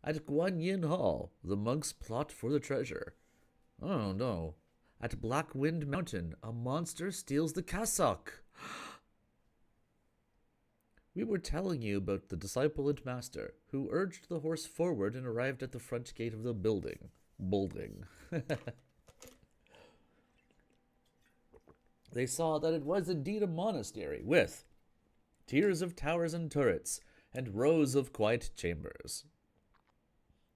At Guanyin Hall, the monks plot for the treasure. Oh no. At Black Wind Mountain, a monster steals the cassock. We were telling you about the disciple and master, who urged the horse forward and arrived at the front gate of the building. They saw that it was indeed a monastery, with tiers of towers and turrets, and rows of quiet chambers.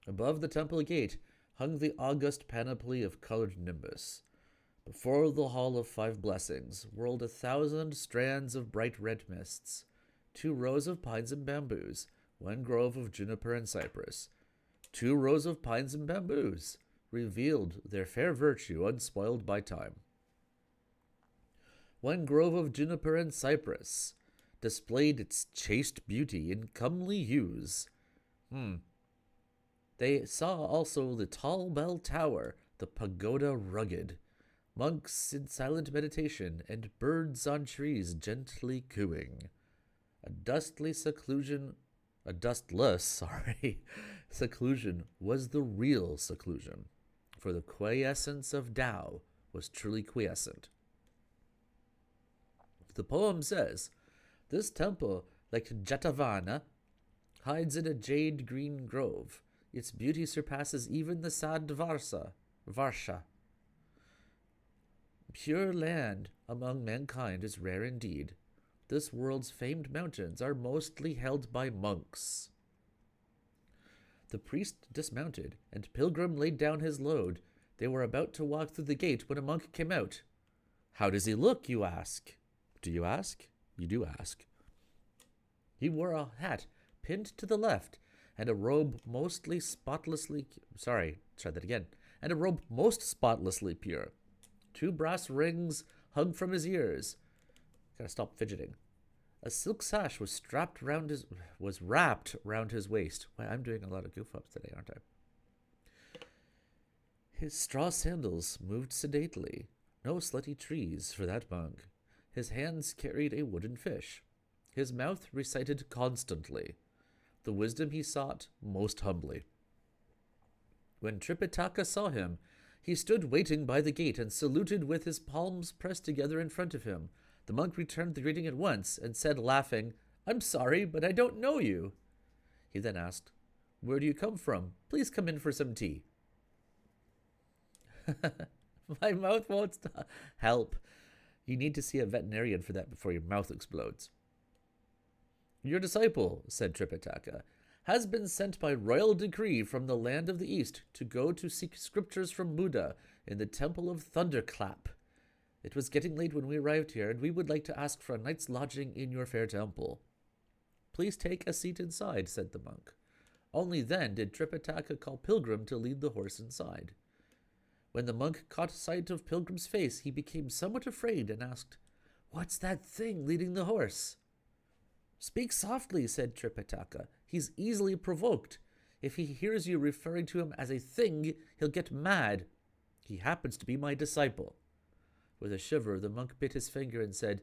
Above the temple gate hung the august panoply of colored nimbus. Before the Hall of Five Blessings whirled 1,000 strands of bright red mists, 2 rows of pines and bamboos, 1 grove of juniper and cypress. 2 rows of pines and bamboos revealed their fair virtue unspoiled by time. 1 grove of juniper and cypress displayed its chaste beauty in comely hues. They saw also the tall bell tower, the pagoda rugged, monks in silent meditation, and birds on trees gently cooing. A dustless seclusion was the real seclusion, for the quiescence of Tao was truly quiescent. The poem says, this temple, like Jetavana, hides in a jade green grove. Its beauty surpasses even the sad Varsha. Pure land among mankind is rare indeed. This world's famed mountains are mostly held by monks. The priest dismounted, and Pilgrim laid down his load. They were about to walk through the gate when a monk came out. How does he look, you ask? Do you ask? You do ask. He wore a hat pinned to the left, and a robe most spotlessly pure. 2 brass rings hung from his ears. Gotta stop fidgeting. A silk sash was wrapped round his waist. Wow, I'm doing a lot of goof ups today, aren't I? His straw sandals moved sedately. No slutty trees for that monk. His hands carried a wooden fish. His mouth recited constantly the wisdom he sought most humbly. When Tripitaka saw him, he stood waiting by the gate and saluted with his palms pressed together in front of him. The monk returned the greeting at once and said, laughing, I'm sorry, but I don't know you. He then asked, Where do you come from? Please come in for some tea. My mouth won't stop. Help. You need to see a veterinarian for that before your mouth explodes. Your disciple, said Tripitaka, has been sent by royal decree from the land of the east to go to seek scriptures from Buddha in the temple of Thunderclap. It was getting late when we arrived here, and we would like to ask for a night's lodging in your fair temple. Please take a seat inside, said the monk. Only then did Tripitaka call Pilgrim to lead the horse inside. When the monk caught sight of Pilgrim's face, he became somewhat afraid and asked, What's that thing leading the horse? Speak softly, said Tripitaka. He's easily provoked. If he hears you referring to him as a thing, he'll get mad. He happens to be my disciple. With a shiver, the monk bit his finger and said,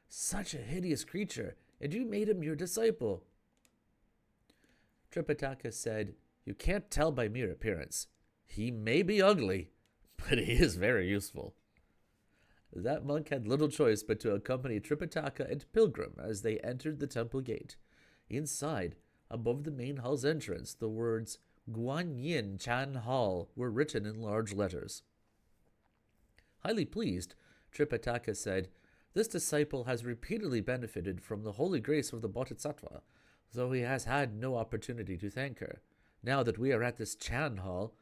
Such a hideous creature, and you made him your disciple. Tripitaka said, You can't tell by mere appearance. He may be ugly, but he is very useful. That monk had little choice but to accompany Tripitaka and Pilgrim as they entered the temple gate. Inside, above the main hall's entrance, the words Guanyin Chan Hall were written in large letters. Highly pleased, Tripitaka said, This disciple has repeatedly benefited from the holy grace of the Bodhisattva, though he has had no opportunity to thank her. Now that we are at this Chan Hall,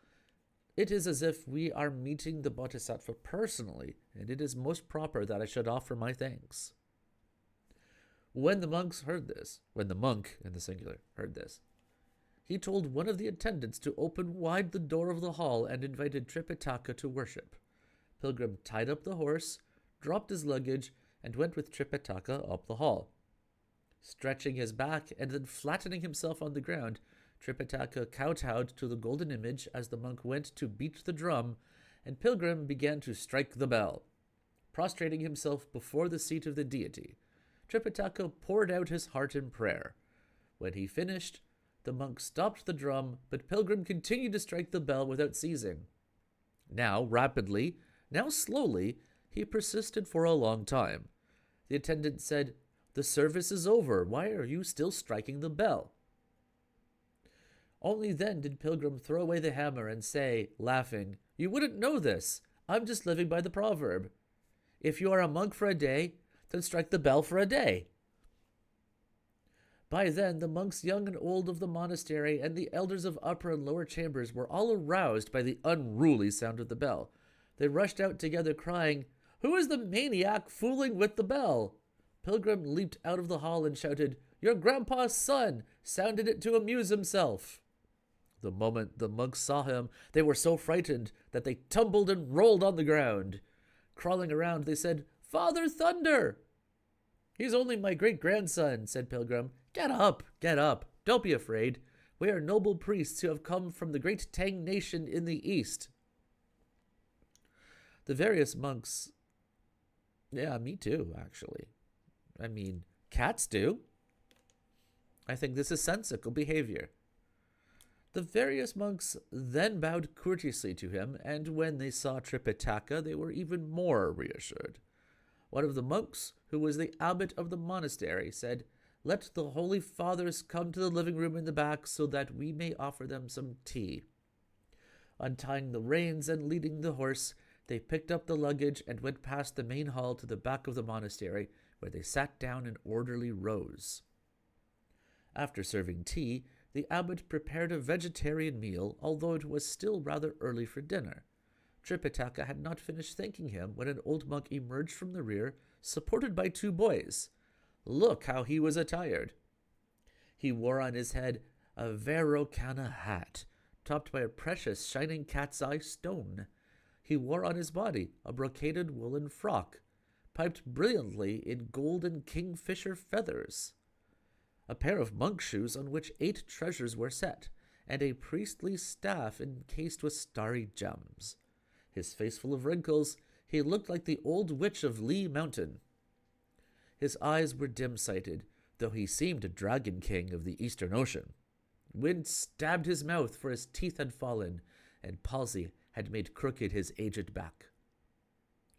it is as if we are meeting the Bodhisattva personally, and it is most proper that I should offer my thanks. When the monk in the singular heard this, he told one of the attendants to open wide the door of the hall and invited Tripitaka to worship. Pilgrim tied up the horse, dropped his luggage, and went with Tripitaka up the hall. Stretching his back and then flattening himself on the ground, Tripitaka kowtowed to the golden image as the monk went to beat the drum, and Pilgrim began to strike the bell. Prostrating himself before the seat of the deity, Tripitaka poured out his heart in prayer. When he finished, The monk stopped the drum, but Pilgrim continued to strike the bell without ceasing. Now rapidly, now slowly, he persisted for a long time. The attendant said, "The service is over. Why are you still striking the bell?" Only then did Pilgrim throw away the hammer and say, laughing, "You wouldn't know this. I'm just living by the proverb. If you are a monk for a day, then strike the bell for a day." By then, the monks young and old of the monastery and the elders of upper and lower chambers were all aroused by the unruly sound of the bell. They rushed out together, crying, "Who is the maniac fooling with the bell?" Pilgrim leaped out of the hall and shouted, "Your grandpa's son sounded it to amuse himself." The moment the monks saw him, they were so frightened that they tumbled and rolled on the ground. Crawling around, they said, "Father Thunder!" "He's only my great-grandson," said Pilgrim. Get up, don't be afraid. We are noble priests who have come from the great Tang nation in the east." The various monks... Yeah, me too, actually. I mean, cats do. I think this is sensical behavior. The various monks then bowed courteously to him, and when they saw Tripitaka, they were even more reassured. One of the monks, who was the abbot of the monastery, said, "Let the holy fathers come to the living room in the back so that we may offer them some tea." Untying the reins and leading the horse, they picked up the luggage and went past the main hall to the back of the monastery, where they sat down in orderly rows. After serving tea, the abbot prepared a vegetarian meal, although it was still rather early for dinner. Tripitaka had not finished thanking him when an old monk emerged from the rear, supported by two boys. Look how he was attired. He wore on his head a Varokana hat, topped by a precious shining cat's eye stone. He wore on his body a brocaded woolen frock, piped brilliantly in golden kingfisher feathers, a pair of monk shoes on which 8 treasures were set, and a priestly staff encased with starry gems. His face full of wrinkles, he looked like the old witch of Lee Mountain. His eyes were dim-sighted, though he seemed a dragon king of the Eastern Ocean. Wind stabbed his mouth, for his teeth had fallen, and palsy had made crooked his aged back.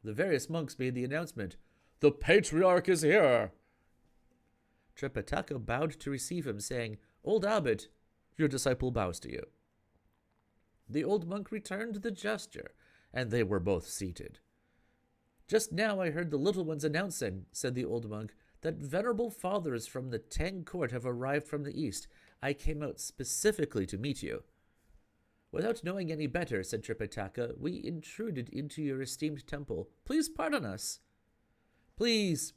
The various monks made the announcement, "The patriarch is here!" Tripitaka bowed to receive him, saying, "Old abbot, your disciple bows to you." The old monk returned the gesture, and they were both seated. "Just now I heard the little ones announcing," said the old monk, "that venerable fathers from the Tang court have arrived from the east. I came out specifically to meet you." "Without knowing any better," said Tripitaka, "we intruded into your esteemed temple. Please pardon us." Please,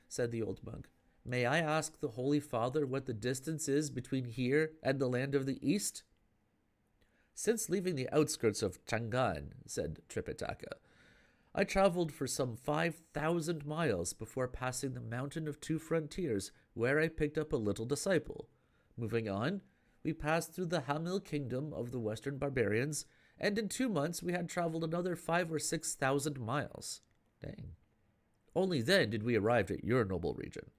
said the old monk. "May I ask the Holy Father what the distance is between here and the land of the east?" "Since leaving the outskirts of Chang'an," said Tripitaka, "I traveled for some 5,000 miles before passing the mountain of 2 frontiers, where I picked up a little disciple. Moving on, we passed through the Hamil kingdom of the western barbarians, and in 2 months we had traveled another 5,000 or 6,000 miles. Dang. Only then did we arrive at your noble region."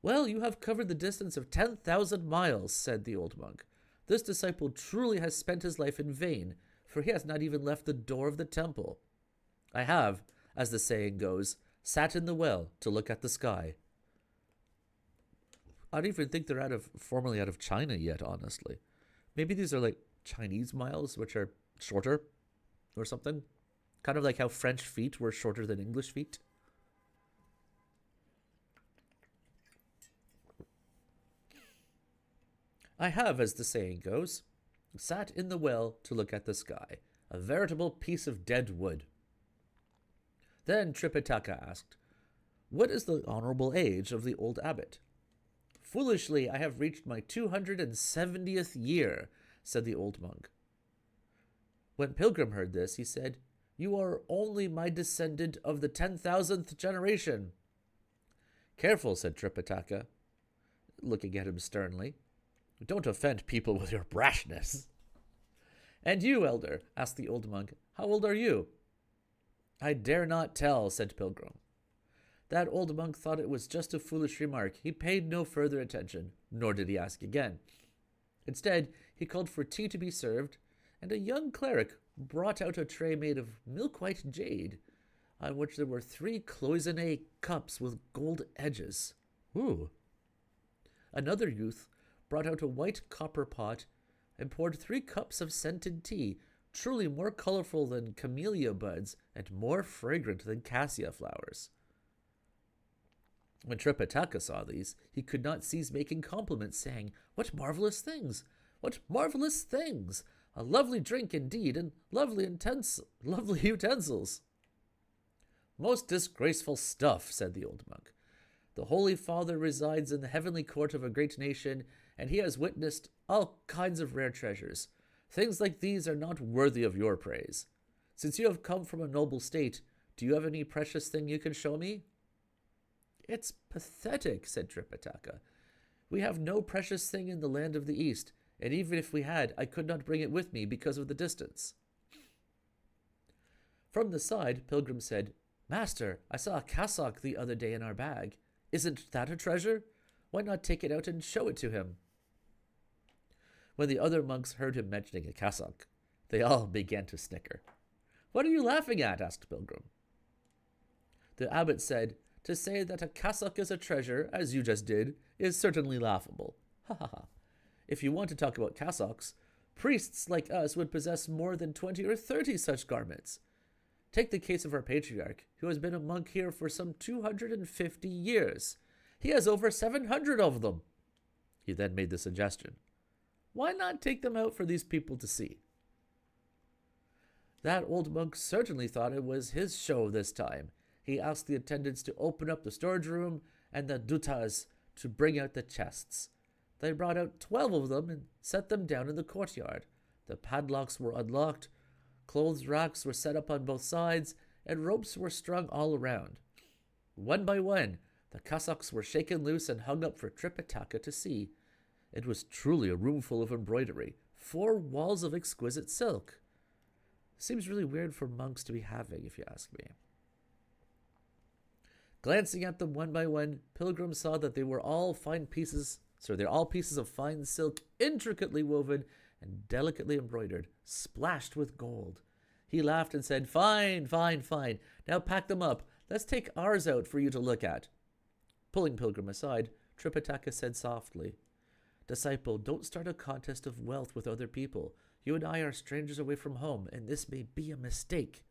"Well, you have covered the distance of 10,000 miles, said the old monk. "This disciple truly has spent his life in vain, for he has not even left the door of the temple. I have, as the saying goes, sat in the well to look at the sky." I don't even think they're formally out of China yet, honestly. Maybe these are like Chinese miles, which are shorter or something. Kind of like how French feet were shorter than English feet. "I have, as the saying goes, sat in the well to look at the sky, a veritable piece of dead wood." Then Tripitaka asked, "What is the honorable age of the old abbot?" "Foolishly, I have reached my 270th year, said the old monk. When Pilgrim heard this, he said, "You are only my descendant of the 10,000th generation." "Careful," said Tripitaka, looking at him sternly. "Don't offend people with your brashness." "And you, elder?" asked the old monk. "How old are you?" "I dare not tell," said Pilgrim. That old monk thought it was just a foolish remark. He paid no further attention, nor did he ask again. Instead, he called for tea to be served, and a young cleric brought out a tray made of milk-white jade, on which there were 3 cloisonne cups with gold edges. Ooh. Another youth brought out a white copper pot and poured 3 cups of scented tea, truly more colorful than camellia buds and more fragrant than cassia flowers. When Tripitaka saw these, he could not cease making compliments, saying, "What marvelous things! What marvelous things! A lovely drink indeed, and lovely utensils." "Most disgraceful stuff," said the old monk. "The Holy Father resides in the heavenly court of a great nation, and he has witnessed all kinds of rare treasures. Things like these are not worthy of your praise. Since you have come from a noble state, do you have any precious thing you can show me?" "It's pathetic," said Tripitaka. "We have no precious thing in the land of the East, and even if we had, I could not bring it with me because of the distance." From the side, Pilgrim said, "Master, I saw a cassock the other day in our bag. Isn't that a treasure? Why not take it out and show it to him?" When the other monks heard him mentioning a cassock, they all began to snicker. "What are you laughing at?" asked Pilgrim. The abbot said, "To say that a cassock is a treasure, as you just did, is certainly laughable. Ha ha ha. If you want to talk about cassocks, priests like us would possess more than 20 or 30 such garments. Take the case of our patriarch, who has been a monk here for some 250 years. He has over 700 of them." He then made the suggestion, "Why not take them out for these people to see?" That old monk certainly thought it was his show this time. He asked the attendants to open up the storage room and the dutas to bring out the chests. They brought out 12 of them and set them down in the courtyard. The padlocks were unlocked, clothes racks were set up on both sides, and ropes were strung all around. One by one, the cassocks were shaken loose and hung up for Tripitaka to see. It was truly a room full of embroidery, 4 walls of exquisite silk. Seems really weird for monks to be having, if you ask me. Glancing at them one by one, Pilgrim saw that they were all pieces of fine silk, intricately woven and delicately embroidered, splashed with gold. He laughed and said, "Fine, fine, fine. Now pack them up. Let's take ours out for you to look at." Pulling Pilgrim aside, Tripitaka said softly, "Disciple, don't start a contest of wealth with other people. You and I are strangers away from home, and this may be a mistake."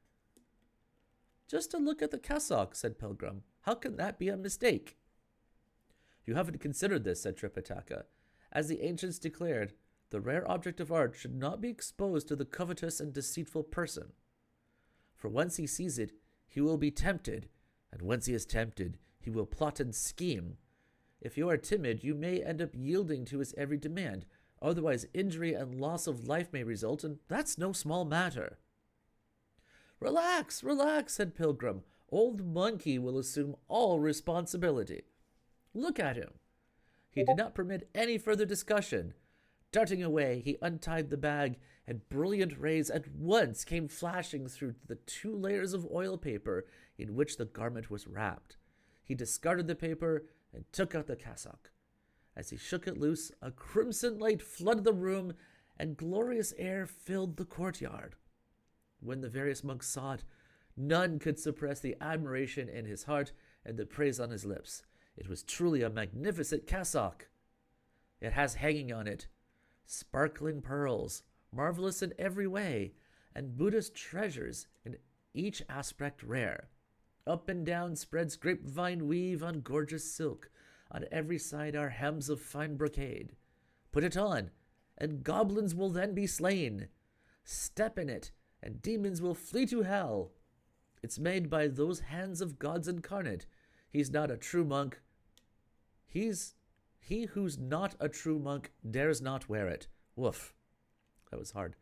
"Just to look at the cassock," said Pilgrim. "How can that be a mistake?" "You haven't considered this," said Tripitaka. "As the ancients declared, the rare object of art should not be exposed to the covetous and deceitful person. For once he sees it, he will be tempted, and once he is tempted, he will plot and scheme. If you are timid, you may end up yielding to his every demand. Otherwise, injury and loss of life may result, and that's no small matter." "Relax, relax," said Pilgrim. "Old Monkey will assume all responsibility. Look at him." He did not permit any further discussion. Darting away, he untied the bag, and brilliant rays at once came flashing through the 2 layers of oil paper in which the garment was wrapped. He discarded the paper and took out the cassock. As he shook it loose, a crimson light flooded the room, and glorious air filled the courtyard. When the various monks saw it, none could suppress the admiration in his heart and the praise on his lips. It was truly a magnificent cassock. It has hanging on it sparkling pearls, marvelous in every way, and Buddhist treasures in each aspect rare. Up and down spreads grapevine weave on gorgeous silk. On every side are hems of fine brocade. Put it on, and goblins will then be slain. Step in it, and demons will flee to hell. It's made by those hands of gods incarnate. He's not a true monk. He who's not a true monk dares not wear it. Woof. That was hard.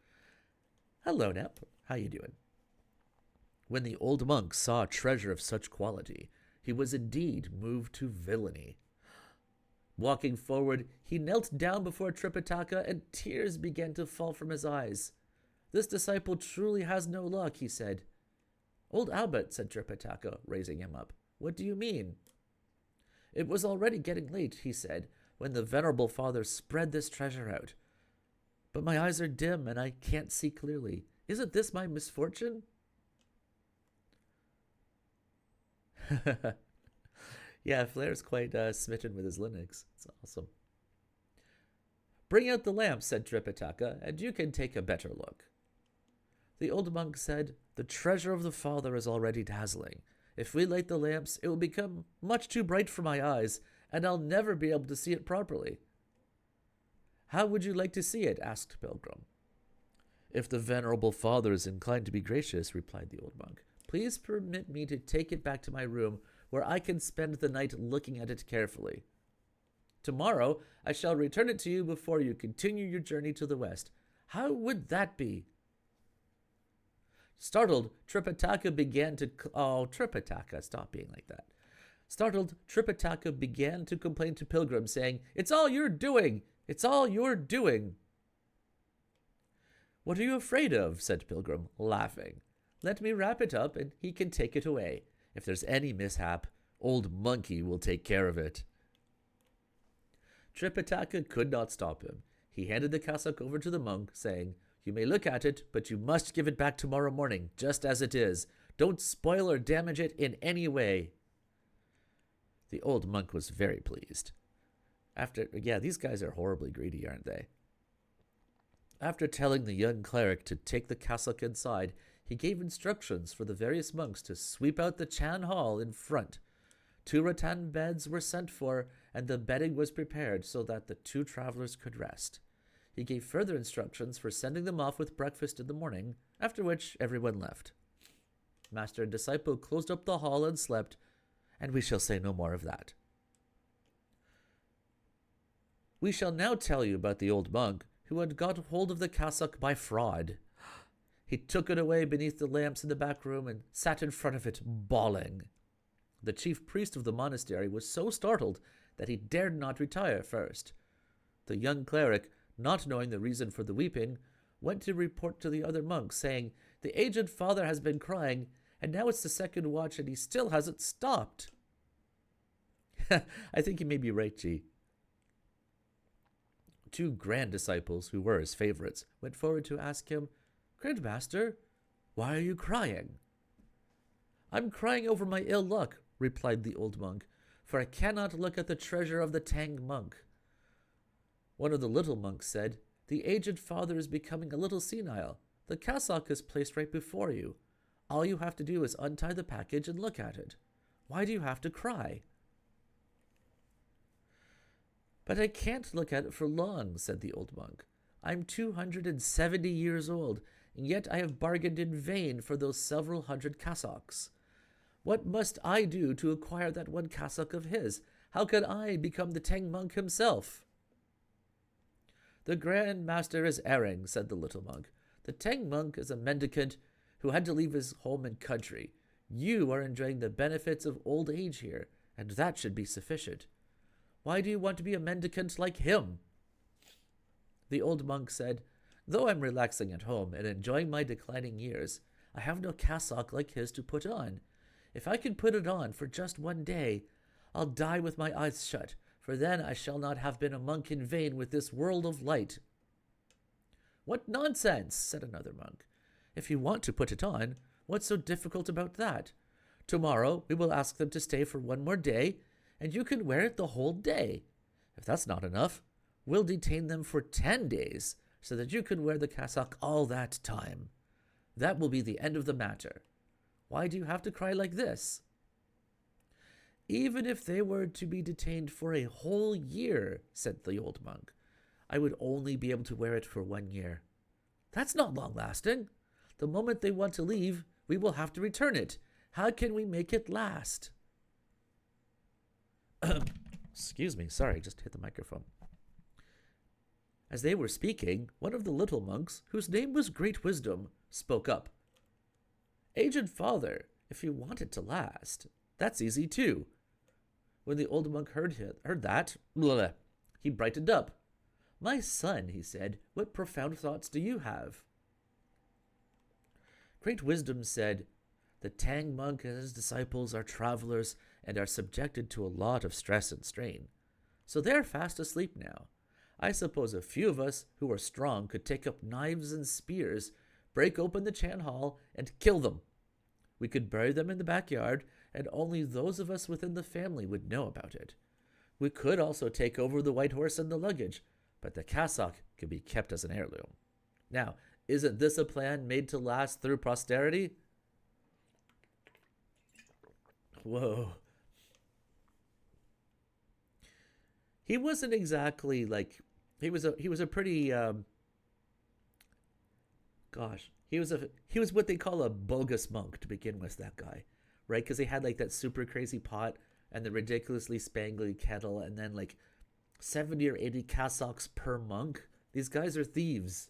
Hello, Nep. How you doing? When the old monk saw a treasure of such quality, he was indeed moved to villainy. Walking forward, he knelt down before Tripitaka, and tears began to fall from his eyes. "This disciple truly has no luck," he said. "Old abbot," said Tripitaka, raising him up, "what do you mean?" "It was already getting late," he said, "when the venerable father spread this treasure out. But my eyes are dim and I can't see clearly. Isn't this my misfortune? Yeah, Flair's quite smitten with his Linux. It's awesome. Bring out the lamp, said Tripitaka, and you can take a better look. The old monk said, The treasure of the Father is already dazzling. If we light the lamps, it will become much too bright for my eyes, and I'll never be able to see it properly. How would you like to see it? Asked Pilgrim. If the venerable Father is inclined to be gracious, replied the old monk, please permit me to take it back to my room, where I can spend the night looking at it carefully. Tomorrow I shall return it to you before you continue your journey to the west. How would that be? Startled, Tripitaka began to... Oh, Tripitaka, stop being like that. Startled, Tripitaka began to complain to Pilgrim, saying, It's all you're doing! It's all you're doing! What are you afraid of? Said Pilgrim, laughing. Let me wrap it up, and he can take it away. If there's any mishap, old Monkey will take care of it. Tripitaka could not stop him. He handed the cassock over to the monk, saying, You may look at it, but you must give it back tomorrow morning, just as it is. Don't spoil or damage it in any way. The old monk was very pleased. These guys are horribly greedy, aren't they? After telling the young cleric to take the cassock inside, he gave instructions for the various monks to sweep out the Chan Hall in front. 2 rattan beds were sent for, and the bedding was prepared so that the 2 travelers could rest. He gave further instructions for sending them off with breakfast in the morning, after which everyone left. Master and disciple closed up the hall and slept, and we shall say no more of that. We shall now tell you about the old monk who had got hold of the cassock by fraud. He took it away beneath the lamps in the back room and sat in front of it, bawling. The chief priest of the monastery was so startled that he dared not retire first. The young cleric, not knowing the reason for the weeping, went to report to the other monks, saying, The aged father has been crying, and now it's the second watch, and he still hasn't stopped. I think you may be right, G. 2 grand disciples, who were his favorites, went forward to ask him, Grand Master, why are you crying? I'm crying over my ill luck, replied the old monk, for I cannot look at the treasure of the Tang monk. One of the little monks said, The aged father is becoming a little senile. The cassock is placed right before you. All you have to do is untie the package and look at it. Why do you have to cry? But I can't look at it for long, said the old monk. I'm 270 years old, and yet I have bargained in vain for those several hundred cassocks. What must I do to acquire that one cassock of his? How can I become the Tang monk himself? The Grand Master is erring, said the little monk. The Tang monk is a mendicant who had to leave his home and country. You are enjoying the benefits of old age here, and that should be sufficient. Why do you want to be a mendicant like him? The old monk said, Though I'm relaxing at home and enjoying my declining years, I have no cassock like his to put on. If I can put it on for just one day, I'll die with my eyes shut, for then I shall not have been a monk in vain with this world of light. What nonsense, said another monk. If you want to put it on, what's so difficult about that? Tomorrow we will ask them to stay for one more day, and you can wear it the whole day. If that's not enough, we'll detain them for 10 days, so that you can wear the cassock all that time. That will be the end of the matter. Why do you have to cry like this? Even if they were to be detained for a whole year, said the old monk, I would only be able to wear it for 1 year. That's not long-lasting. The moment they want to leave, we will have to return it. How can we make it last? Excuse me, sorry, just hit the microphone. As they were speaking, one of the little monks, whose name was Great Wisdom, spoke up. Aged father, if you want it to last, that's easy too. When the old monk heard that, he brightened up. My son, he said, what profound thoughts do you have? Great Wisdom said, The Tang monk and his disciples are travelers and are subjected to a lot of stress and strain. So they're fast asleep now. I suppose a few of us who are strong could take up knives and spears, break open the Chan Hall, and kill them. We could bury them in the backyard, and only those of us within the family would know about it. We could also take over the white horse and the luggage, but the cassock could be kept as an heirloom. Now, isn't this a plan made to last through posterity? Whoa. He wasn't exactly like he was a pretty he was what they call a bogus monk to begin with, that guy, right? Because he had like that super crazy pot and the ridiculously spangly kettle, and then like 70 or 80 cassocks per monk. These guys are thieves.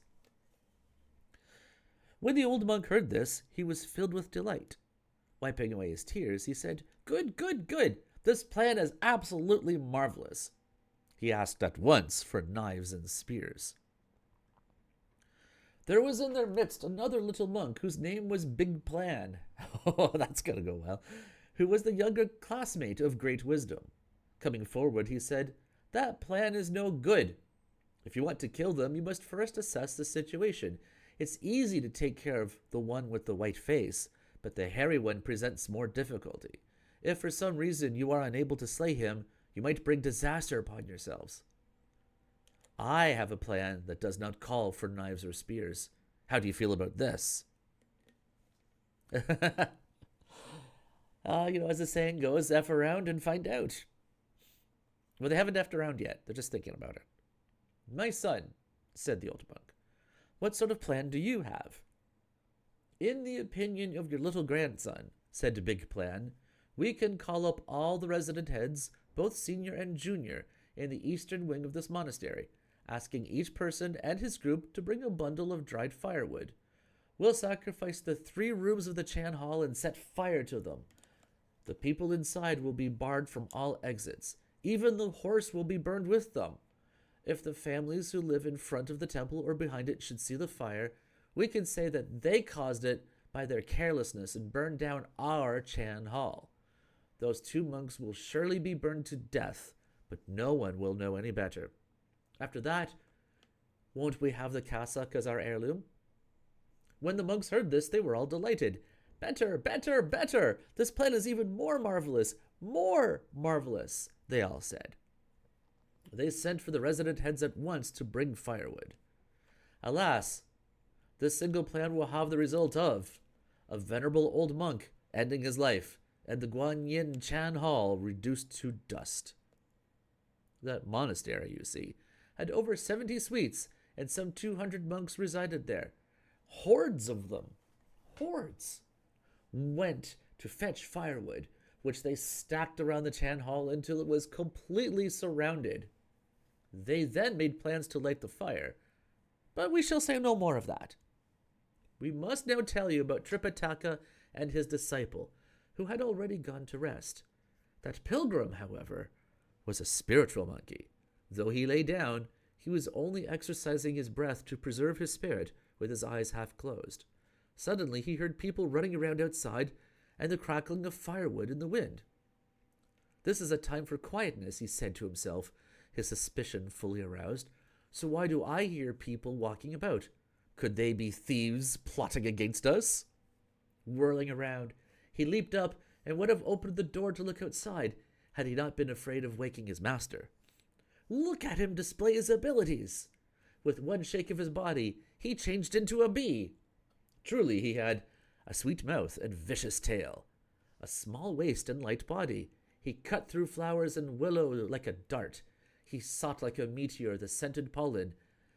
When the old monk heard this, he was filled with delight. Wiping away his tears, he said, "Good, good, good. This plan is absolutely marvelous." He asked at once for knives and spears. There was in their midst another little monk whose name was Big Plan. Oh, that's going to go well. Who was the younger classmate of Great Wisdom. Coming forward, he said, "That plan is no good. If you want to kill them, you must first assess the situation. It's easy to take care of the one with the white face, but the hairy one presents more difficulty. If for some reason you are unable to slay him, you might bring disaster upon yourselves. I have a plan that does not call for knives or spears. How do you feel about this?" As the saying goes, F around and find out. Well, they haven't F'd around yet. They're just thinking about it. "My son," said the old monk, "what sort of plan do you have?" "In the opinion of your little grandson," said Big Plan, "we can call up all the resident heads, both senior and junior, in the eastern wing of this monastery, asking each person and his group to bring a bundle of dried firewood. We'll sacrifice the 3 rooms of the Chan Hall and set fire to them. The people inside will be barred from all exits. Even the horse will be burned with them. If the families who live in front of the temple or behind it should see the fire, we can say that they caused it by their carelessness and burned down our Chan Hall. Those 2 monks will surely be burned to death, but no one will know any better. After that, won't we have the cassock as our heirloom?" When the monks heard this, they were all delighted. "Better, better, better! This plan is even more marvelous, they all said. They sent for the resident heads at once to bring firewood. Alas, this single plan will have the result of a venerable old monk ending his life, and the Guanyin Chan Hall reduced to dust. That monastery, you see, had over 70 suites, and some 200 monks resided there. Hordes of them, went to fetch firewood, which they stacked around the Chan Hall until it was completely surrounded. They then made plans to light the fire, but we shall say no more of that. We must now tell you about Tripitaka and his disciple, who had already gone to rest. That pilgrim, however, was a spiritual monkey. Though he lay down, he was only exercising his breath to preserve his spirit with his eyes half closed. Suddenly he heard people running around outside and the crackling of firewood in the wind. "This is a time for quietness," he said to himself, his suspicion fully aroused. "So why do I hear people walking about? Could they be thieves plotting against us?" Whirling around, he leaped up and would have opened the door to look outside had he not been afraid of waking his master. Look at him display his abilities! With one shake of his body, he changed into a bee. Truly, he had a sweet mouth and vicious tail, a small waist and light body. He cut through flowers and willow like a dart. He sought like a meteor the scented pollen.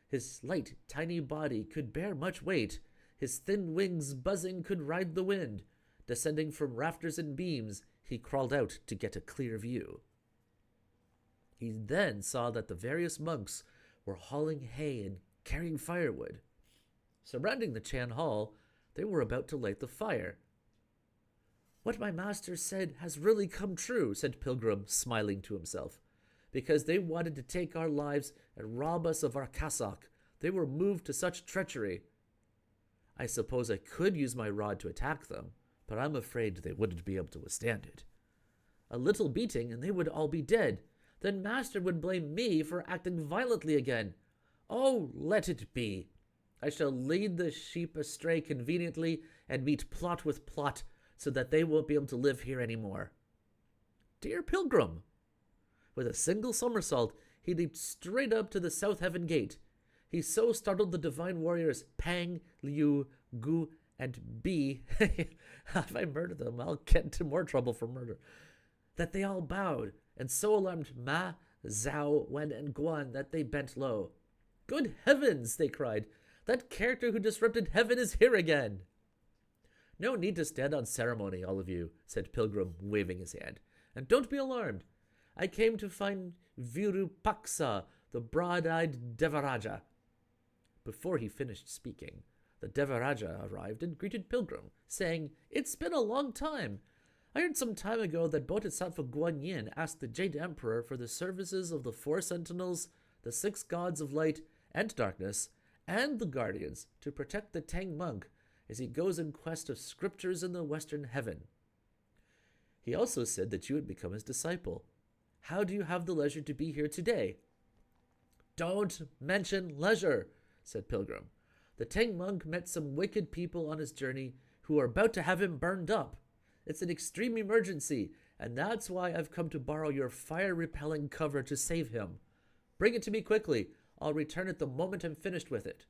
His light, tiny body could bear much weight. His thin wings buzzing could ride the wind. Descending from rafters and beams, he crawled out to get a clear view. He then saw that the various monks were hauling hay and carrying firewood. Surrounding the Chan Hall, they were about to light the fire. "What my master said has really come true," said Pilgrim, smiling to himself. "Because they wanted to take our lives and rob us of our cassock, they were moved to such treachery. I suppose I could use my rod to attack them, but I'm afraid they wouldn't be able to withstand it. A little beating and they would all be dead. then Master would blame me for acting violently again. Oh, let it be. I shall lead the sheep astray conveniently and meet plot with plot, so that they won't be able to live here any more. Dear Pilgrim! With a single somersault, he leaped straight up to the South Heaven Gate. He so startled the divine warriors Pang, Liu, Gu, and Bi, if I murder them, I'll get into more trouble for murder, that they all bowed, and so alarmed Ma, Zhao, Wen, and Guan that they bent low. Good heavens, they cried. That character who disrupted heaven is here again. No need to stand on ceremony, all of you, said Pilgrim, waving his hand. And don't be alarmed. I came to find Virupaksa, the broad-eyed Devaraja. Before he finished speaking, the Devaraja arrived and greeted Pilgrim, saying, It's been a long time. I heard some time ago that Bodhisattva Guanyin asked the Jade Emperor for the services of the 4 Sentinels, the 6 Gods of Light and Darkness, and the Guardians to protect the Tang monk as he goes in quest of scriptures in the Western Heaven. He also said that you had become his disciple. How do you have the leisure to be here today? Don't mention leisure, said Pilgrim. The Tang monk met some wicked people on his journey who are about to have him burned up. It's an extreme emergency, and that's why I've come to borrow your fire-repelling cover to save him. Bring it to me quickly. I'll return it the moment I'm finished with it.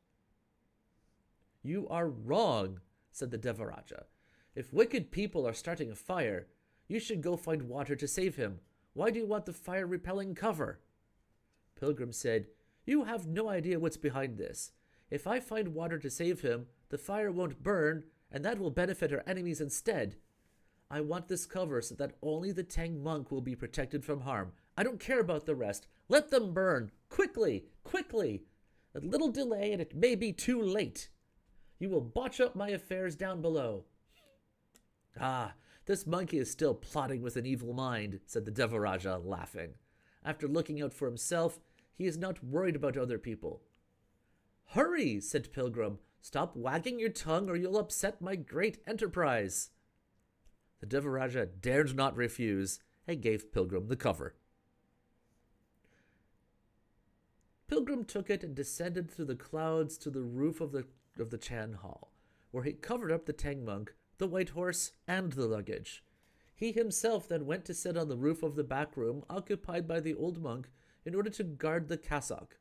You are wrong, said the Devaraja. If wicked people are starting a fire, you should go find water to save him. Why do you want the fire-repelling cover? Pilgrim said, You have no idea what's behind this. If I find water to save him, the fire won't burn, and that will benefit our enemies instead. I want this cover so that only the Tang monk will be protected from harm. I don't care about the rest. Let them burn. Quickly, quickly. A little delay and it may be too late. You will botch up my affairs down below. Ah, this monkey is still plotting with an evil mind, said the Devaraja, laughing. After looking out for himself, he is not worried about other people. Hurry, said Pilgrim. Stop wagging your tongue or you'll upset my great enterprise. The Devaraja dared not refuse and gave Pilgrim the cover. Pilgrim took it and descended through the clouds to the roof of the Chan Hall, where he covered up the Tang monk, the white horse, and the luggage. He himself then went to sit on the roof of the back room occupied by the old monk in order to guard the cassock.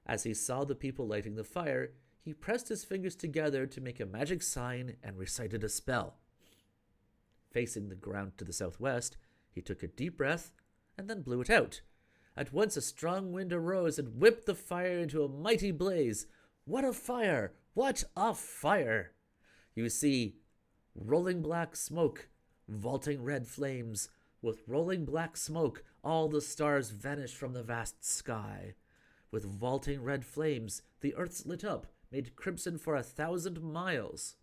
As he saw the people lighting the fire, he pressed his fingers together to make a magic sign and recited a spell. Facing the ground to the southwest, he took a deep breath and then blew it out. At once a strong wind arose and whipped the fire into a mighty blaze. What a fire! What a fire! You see, rolling black smoke, vaulting red flames. With rolling black smoke, all the stars vanished from the vast sky. With vaulting red flames, the earth's lit up, made crimson for 1,000 miles.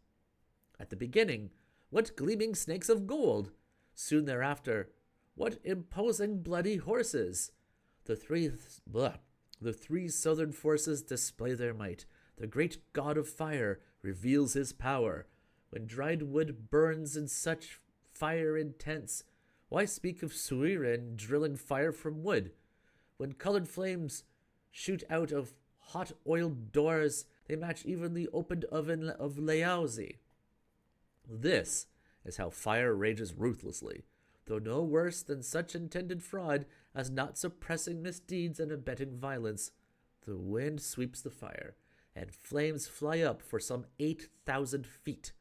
At the beginning, what gleaming snakes of gold! Soon thereafter, what imposing bloody horses! The three southern forces display their might. The great god of fire reveals his power. When dried wood burns in such fire intense, why speak of Suiren drilling fire from wood? When colored flames shoot out of hot oiled doors, they match even the opened oven of Laozi. This is how fire rages ruthlessly, though no worse than such intended fraud as not suppressing misdeeds and abetting violence. The wind sweeps the fire, and flames fly up for some 8,000 feet.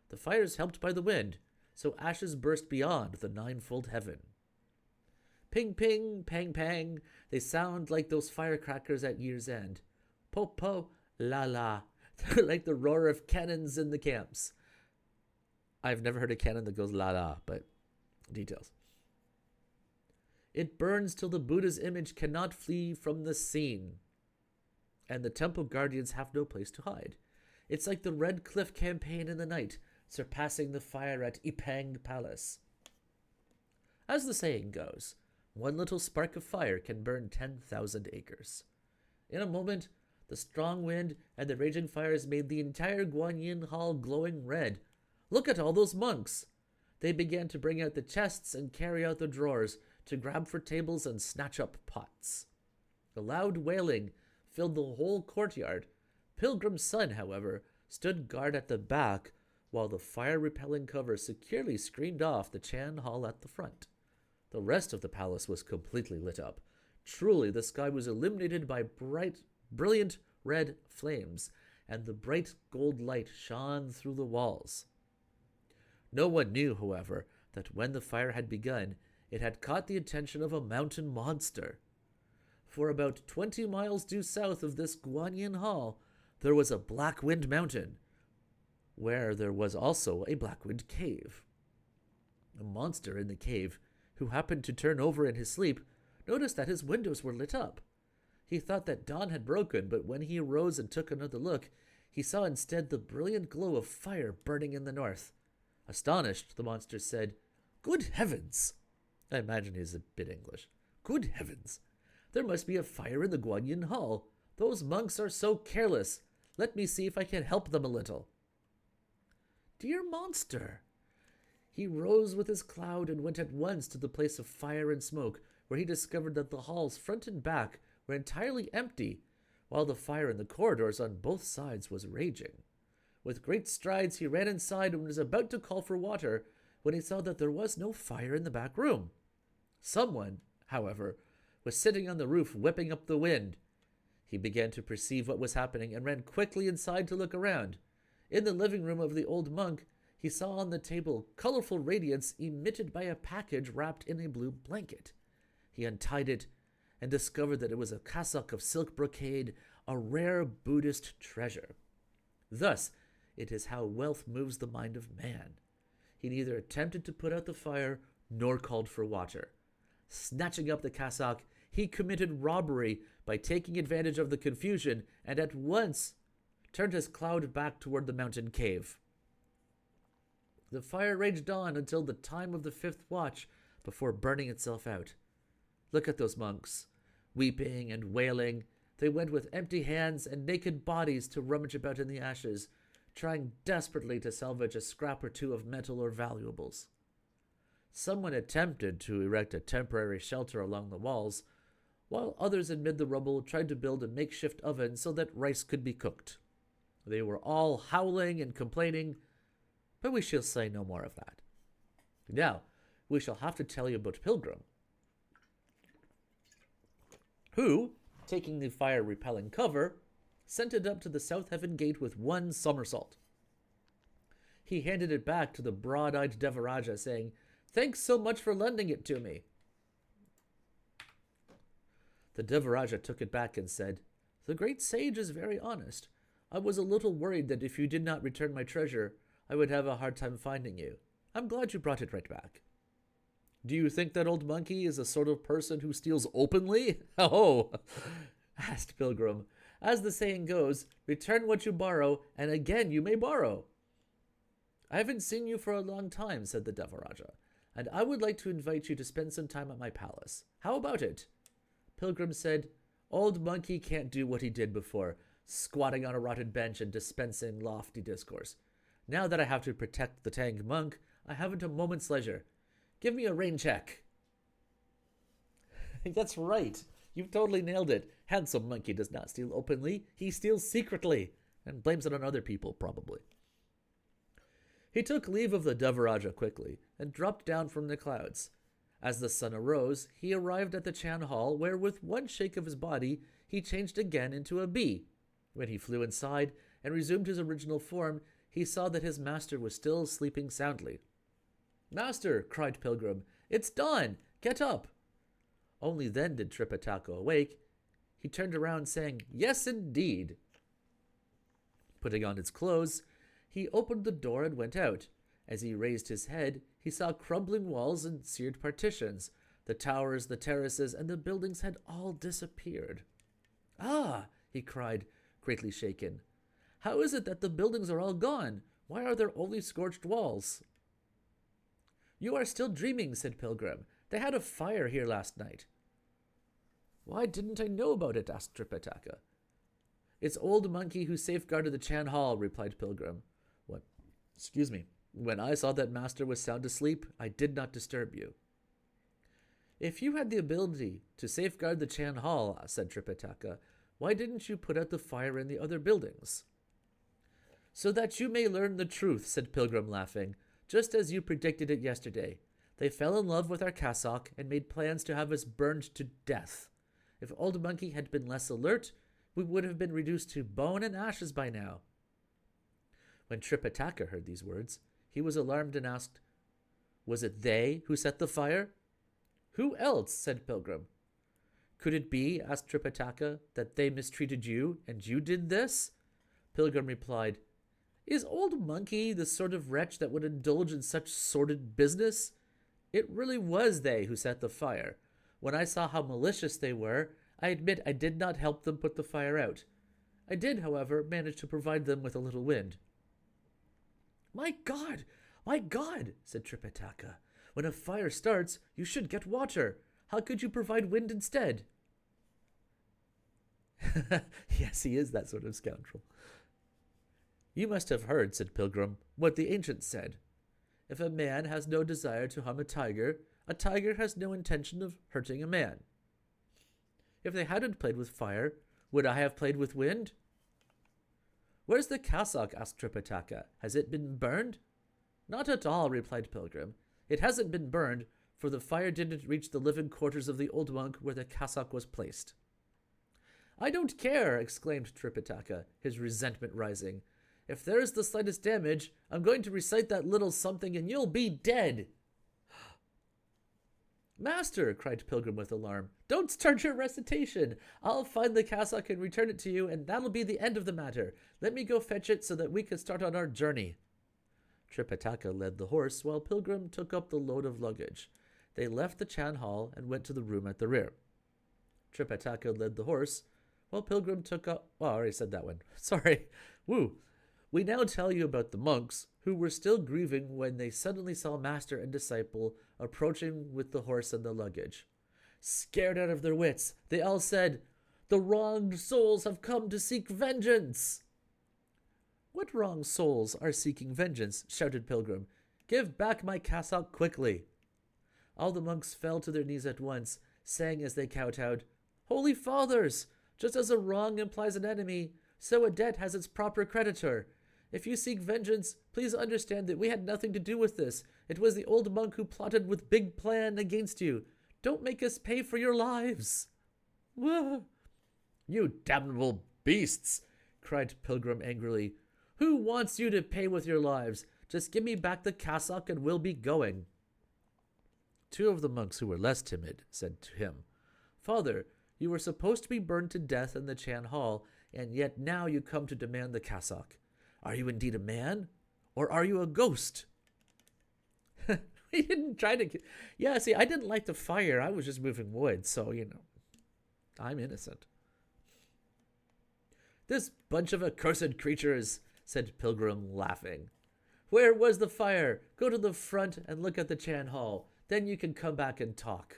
The fire is helped by the wind, so ashes burst beyond the ninefold heaven. Ping, ping, pang, pang, they sound like those firecrackers at year's end. Po, po, la, la, they're like the roar of cannons in the camps. I've never heard a cannon that goes la, la, but details. It burns till the Buddha's image cannot flee from the scene, and the temple guardians have no place to hide. It's like the Red Cliff campaign in the night, surpassing the fire at Ipang Palace. As the saying goes, one little spark of fire can burn 10,000 acres. In a moment, the strong wind and the raging fires made the entire Guanyin Hall glowing red. Look at all those monks! They began to bring out the chests and carry out the drawers to grab for tables and snatch up pots. The loud wailing filled the whole courtyard. Pilgrim's son, however, stood guard at the back while the fire-repelling cover securely screened off the Chan Hall at the front. The rest of the palace was completely lit up. Truly, the sky was illuminated by brilliant red flames, and the bright gold light shone through the walls. No one knew, however, that when the fire had begun, it had caught the attention of a mountain monster. For about 20 miles due south of this Guanyin Hall, there was a Blackwind Mountain, where there was also a Blackwind Cave. A monster in the cave, who happened to turn over in his sleep, noticed that his windows were lit up. He thought that dawn had broken, but when he arose and took another look, he saw instead the brilliant glow of fire burning in the north. Astonished, the monster said, "Good heavens!" I imagine he's a bit English. "Good heavens! There must be a fire in the Guanyin Hall. Those monks are so careless. Let me see if I can help them a little." "Dear monster!" He rose with his cloud and went at once to the place of fire and smoke, where he discovered that the halls front and back were entirely empty, while the fire in the corridors on both sides was raging. With great strides he ran inside and was about to call for water when he saw that there was no fire in the back room. Someone, however, was sitting on the roof whipping up the wind. He began to perceive what was happening and ran quickly inside to look around. In the living room of the old monk, he saw on the table colorful radiance emitted by a package wrapped in a blue blanket. He untied it and discovered that it was a cassock of silk brocade, a rare Buddhist treasure. Thus, it is how wealth moves the mind of man. He neither attempted to put out the fire nor called for water. Snatching up the cassock, he committed robbery by taking advantage of the confusion and at once turned his cloud back toward the mountain cave. The fire raged on until the time of the 5th watch before burning itself out. Look at those monks, weeping and wailing. They went with empty hands and naked bodies to rummage about in the ashes, trying desperately to salvage a scrap or two of metal or valuables. Someone attempted to erect a temporary shelter along the walls, while others amid the rubble tried to build a makeshift oven so that rice could be cooked. They were all howling and complaining, but we shall say no more of that. Now, we shall have to tell you about Pilgrim, who, taking the fire-repelling cover, sent it up to the South Heaven Gate with one somersault. He handed it back to the broad-eyed Devaraja, saying, "Thanks so much for lending it to me." The Devaraja took it back and said, "The great sage is very honest. I was a little worried that if you did not return my treasure, I would have a hard time finding you. I'm glad you brought it right back." "Do you think that old monkey is a sort of person who steals openly?" "Oh," asked Pilgrim. "As the saying goes, return what you borrow, and again you may borrow." "I haven't seen you for a long time," said the Devaraja, "and I would like to invite you to spend some time at my palace. How about it?" Pilgrim said, "Old monkey can't do what he did before, squatting on a rotted bench and dispensing lofty discourse. Now that I have to protect the Tang monk, I haven't a moment's leisure. Give me a rain check." That's right. You've totally nailed it. Handsome monkey does not steal openly. He steals secretly and blames it on other people, probably. He took leave of the Devaraja quickly and dropped down from the clouds. As the sun arose, he arrived at the Chan Hall, where with one shake of his body, he changed again into a bee. When he flew inside and resumed his original form, he saw that his master was still sleeping soundly. "Master," cried Pilgrim, "it's dawn! Get up!" Only then did Tripitaka awake. He turned around, saying, "Yes, indeed." Putting on his clothes, he opened the door and went out. As he raised his head, he saw crumbling walls and seared partitions. The towers, the terraces, and the buildings had all disappeared. "Ah!" he cried, greatly shaken. "How is it that the buildings are all gone? Why are there only scorched walls?" "You are still dreaming," said Pilgrim. "They had a fire here last night." "Why didn't I know about it?" asked Tripitaka. "It's old monkey who safeguarded the Chan Hall," replied Pilgrim. When I saw that master was sound asleep, I did not disturb you." If you had the ability to safeguard the Chan Hall, said Tripitaka, why didn't you put out the fire in the other buildings? So that you may learn the truth, said Pilgrim, laughing, just as you predicted it yesterday. They fell in love with our cassock and made plans to have us burned to death. If Old Monkey had been less alert, we would have been reduced to bone and ashes by now. When Tripitaka heard these words, he was alarmed and asked, Was it they who set the fire? Who else? Said Pilgrim. Could it be, asked Tripitaka, that they mistreated you and you did this? Pilgrim replied, Is Old Monkey the sort of wretch that would indulge in such sordid business? It really was they who set the fire. When I saw how malicious they were, I admit I did not help them put the fire out. I did, however, manage to provide them with a little wind. My God, said Tripitaka. When a fire starts, you should get water. How could you provide wind instead? Yes, he is that sort of scoundrel. You must have heard, said Pilgrim, what the ancients said. If a man has no desire to harm a tiger has no intention of hurting a man. If they hadn't played with fire, would I have played with wind? Where's the cassock? Asked Tripitaka. Has it been burned? Not at all, replied Pilgrim. It hasn't been burned, for the fire didn't reach the living quarters of the old monk where the cassock was placed. I don't care, exclaimed Tripitaka, his resentment rising. If there is the slightest damage, I'm going to recite that little something and you'll be dead. Master, cried Pilgrim with alarm, don't start your recitation. I'll find the cassock and return it to you, and that'll be the end of the matter. Let me go fetch it so that we can start on our journey. Tripitaka led the horse while Pilgrim took up the load of luggage. They left the Chan Hall and went to the room at the rear. Tripitaka led the horse while Pilgrim took up... Oh, I already said that one. Sorry. Woo. We now tell you about the monks, who were still grieving when they suddenly saw Master and disciple approaching with the horse and the luggage. Scared out of their wits, they all said, The wronged souls have come to seek vengeance. What wronged souls are seeking vengeance? Shouted Pilgrim. Give back my cassock quickly. All the monks fell to their knees at once, saying as they kowtowed, Holy Fathers, just as a wrong implies an enemy, so a debt has its proper creditor. If you seek vengeance, please understand that we had nothing to do with this. It was the old monk who plotted with big plan against you. Don't make us pay for your lives. You damnable beasts, cried Pilgrim angrily. Who wants you to pay with your lives? Just give me back the cassock and we'll be going. Two of the monks who were less timid said to him, Father, you were supposed to be burned to death in the Chan Hall, and yet now you come to demand the cassock. Are you indeed a man, or are you a ghost? We didn't try to... Yeah, see, I didn't light the fire. I was just moving wood, so, I'm innocent. This bunch of accursed creatures, said Pilgrim, laughing. Where was the fire? Go to the front and look at the Chan Hall. Then you can come back and talk.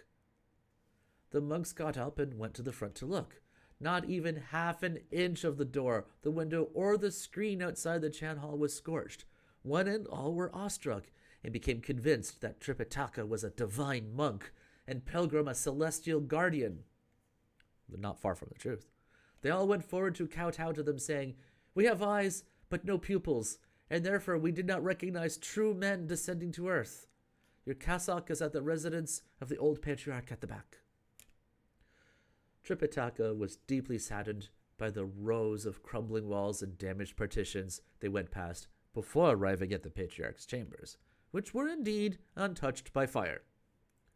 The monks got up and went to the front to look. Not even half an inch of the door, the window, or the screen outside the Chan Hall was scorched. One and all were awestruck, and became convinced that Tripitaka was a divine monk, and Pilgrim a celestial guardian. Not far from the truth. They all went forward to kowtow to them, saying, We have eyes, but no pupils, and therefore we did not recognize true men descending to earth. Your cassock is at the residence of the old patriarch at the back. Tripitaka was deeply saddened by the rows of crumbling walls and damaged partitions they went past before arriving at the patriarch's chambers, which were indeed untouched by fire.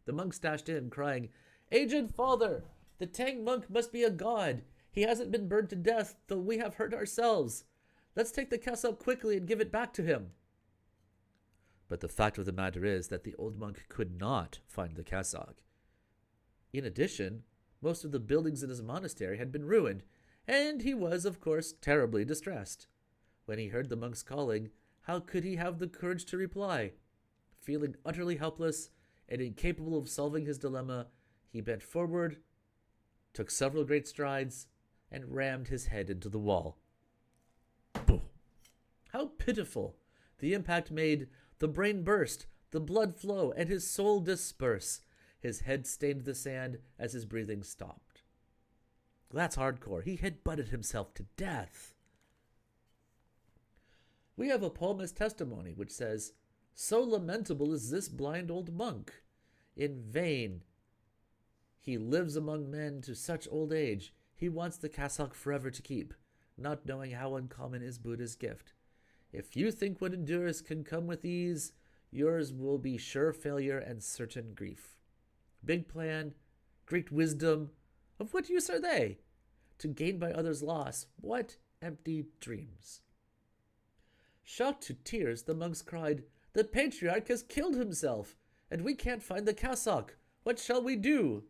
The monks dashed in, crying, Aged Father, the Tang monk must be a god. He hasn't been burned to death, though we have hurt ourselves. Let's take the cassock quickly and give it back to him. But the fact of the matter is that the old monk could not find the cassock. In addition, most of the buildings in his monastery had been ruined, and he was, of course, terribly distressed. When he heard the monks calling, how could he have the courage to reply? Feeling utterly helpless and incapable of solving his dilemma, he bent forward, took several great strides, and rammed his head into the wall. Boom! How pitiful! The impact made the brain burst, the blood flow, and his soul disperse. His head stained the sand as his breathing stopped. That's hardcore. He had butted himself to death. We have a poem as testimony which says, "So lamentable is this blind old monk. In vain he lives among men to such old age. He wants the cassock forever to keep, not knowing how uncommon is Buddha's gift. If you think what endures can come with ease, yours will be sure failure and certain grief. Big plan, great wisdom, of what use are they? To gain by others' loss, what empty dreams?" Shocked to tears, the monks cried, "The patriarch has killed himself, and we can't find the cassock. What shall we do?"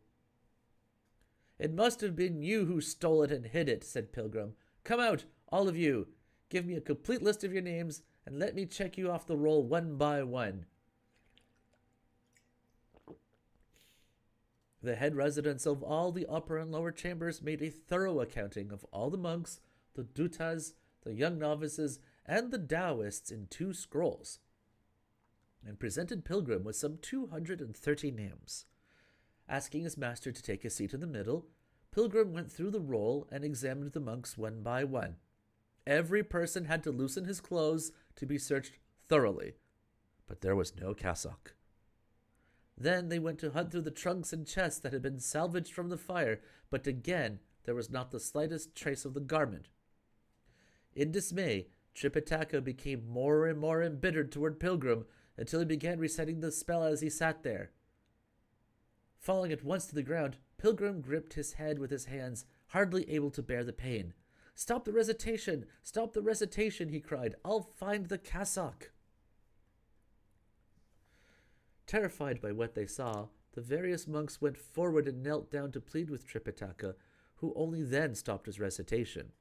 "It must have been you who stole it and hid it," said Pilgrim. "Come out, all of you. Give me a complete list of your names, and let me check you off the roll one by one." The head residents of all the upper and lower chambers made a thorough accounting of all the monks, the dutas, the young novices, and the Taoists in 2 scrolls, and presented Pilgrim with some 230 names. Asking his master to take a seat in the middle, Pilgrim went through the roll and examined the monks one by one. Every person had to loosen his clothes to be searched thoroughly, but there was no cassock. Then they went to hunt through the trunks and chests that had been salvaged from the fire, but again there was not the slightest trace of the garment. In dismay, Tripitaka became more and more embittered toward Pilgrim until he began reciting the spell as he sat there. Falling at once to the ground, Pilgrim gripped his head with his hands, hardly able to bear the pain. "Stop the recitation! Stop the recitation!" he cried. "I'll find the cassock!" Terrified by what they saw, the various monks went forward and knelt down to plead with Tripitaka, who only then stopped his recitation.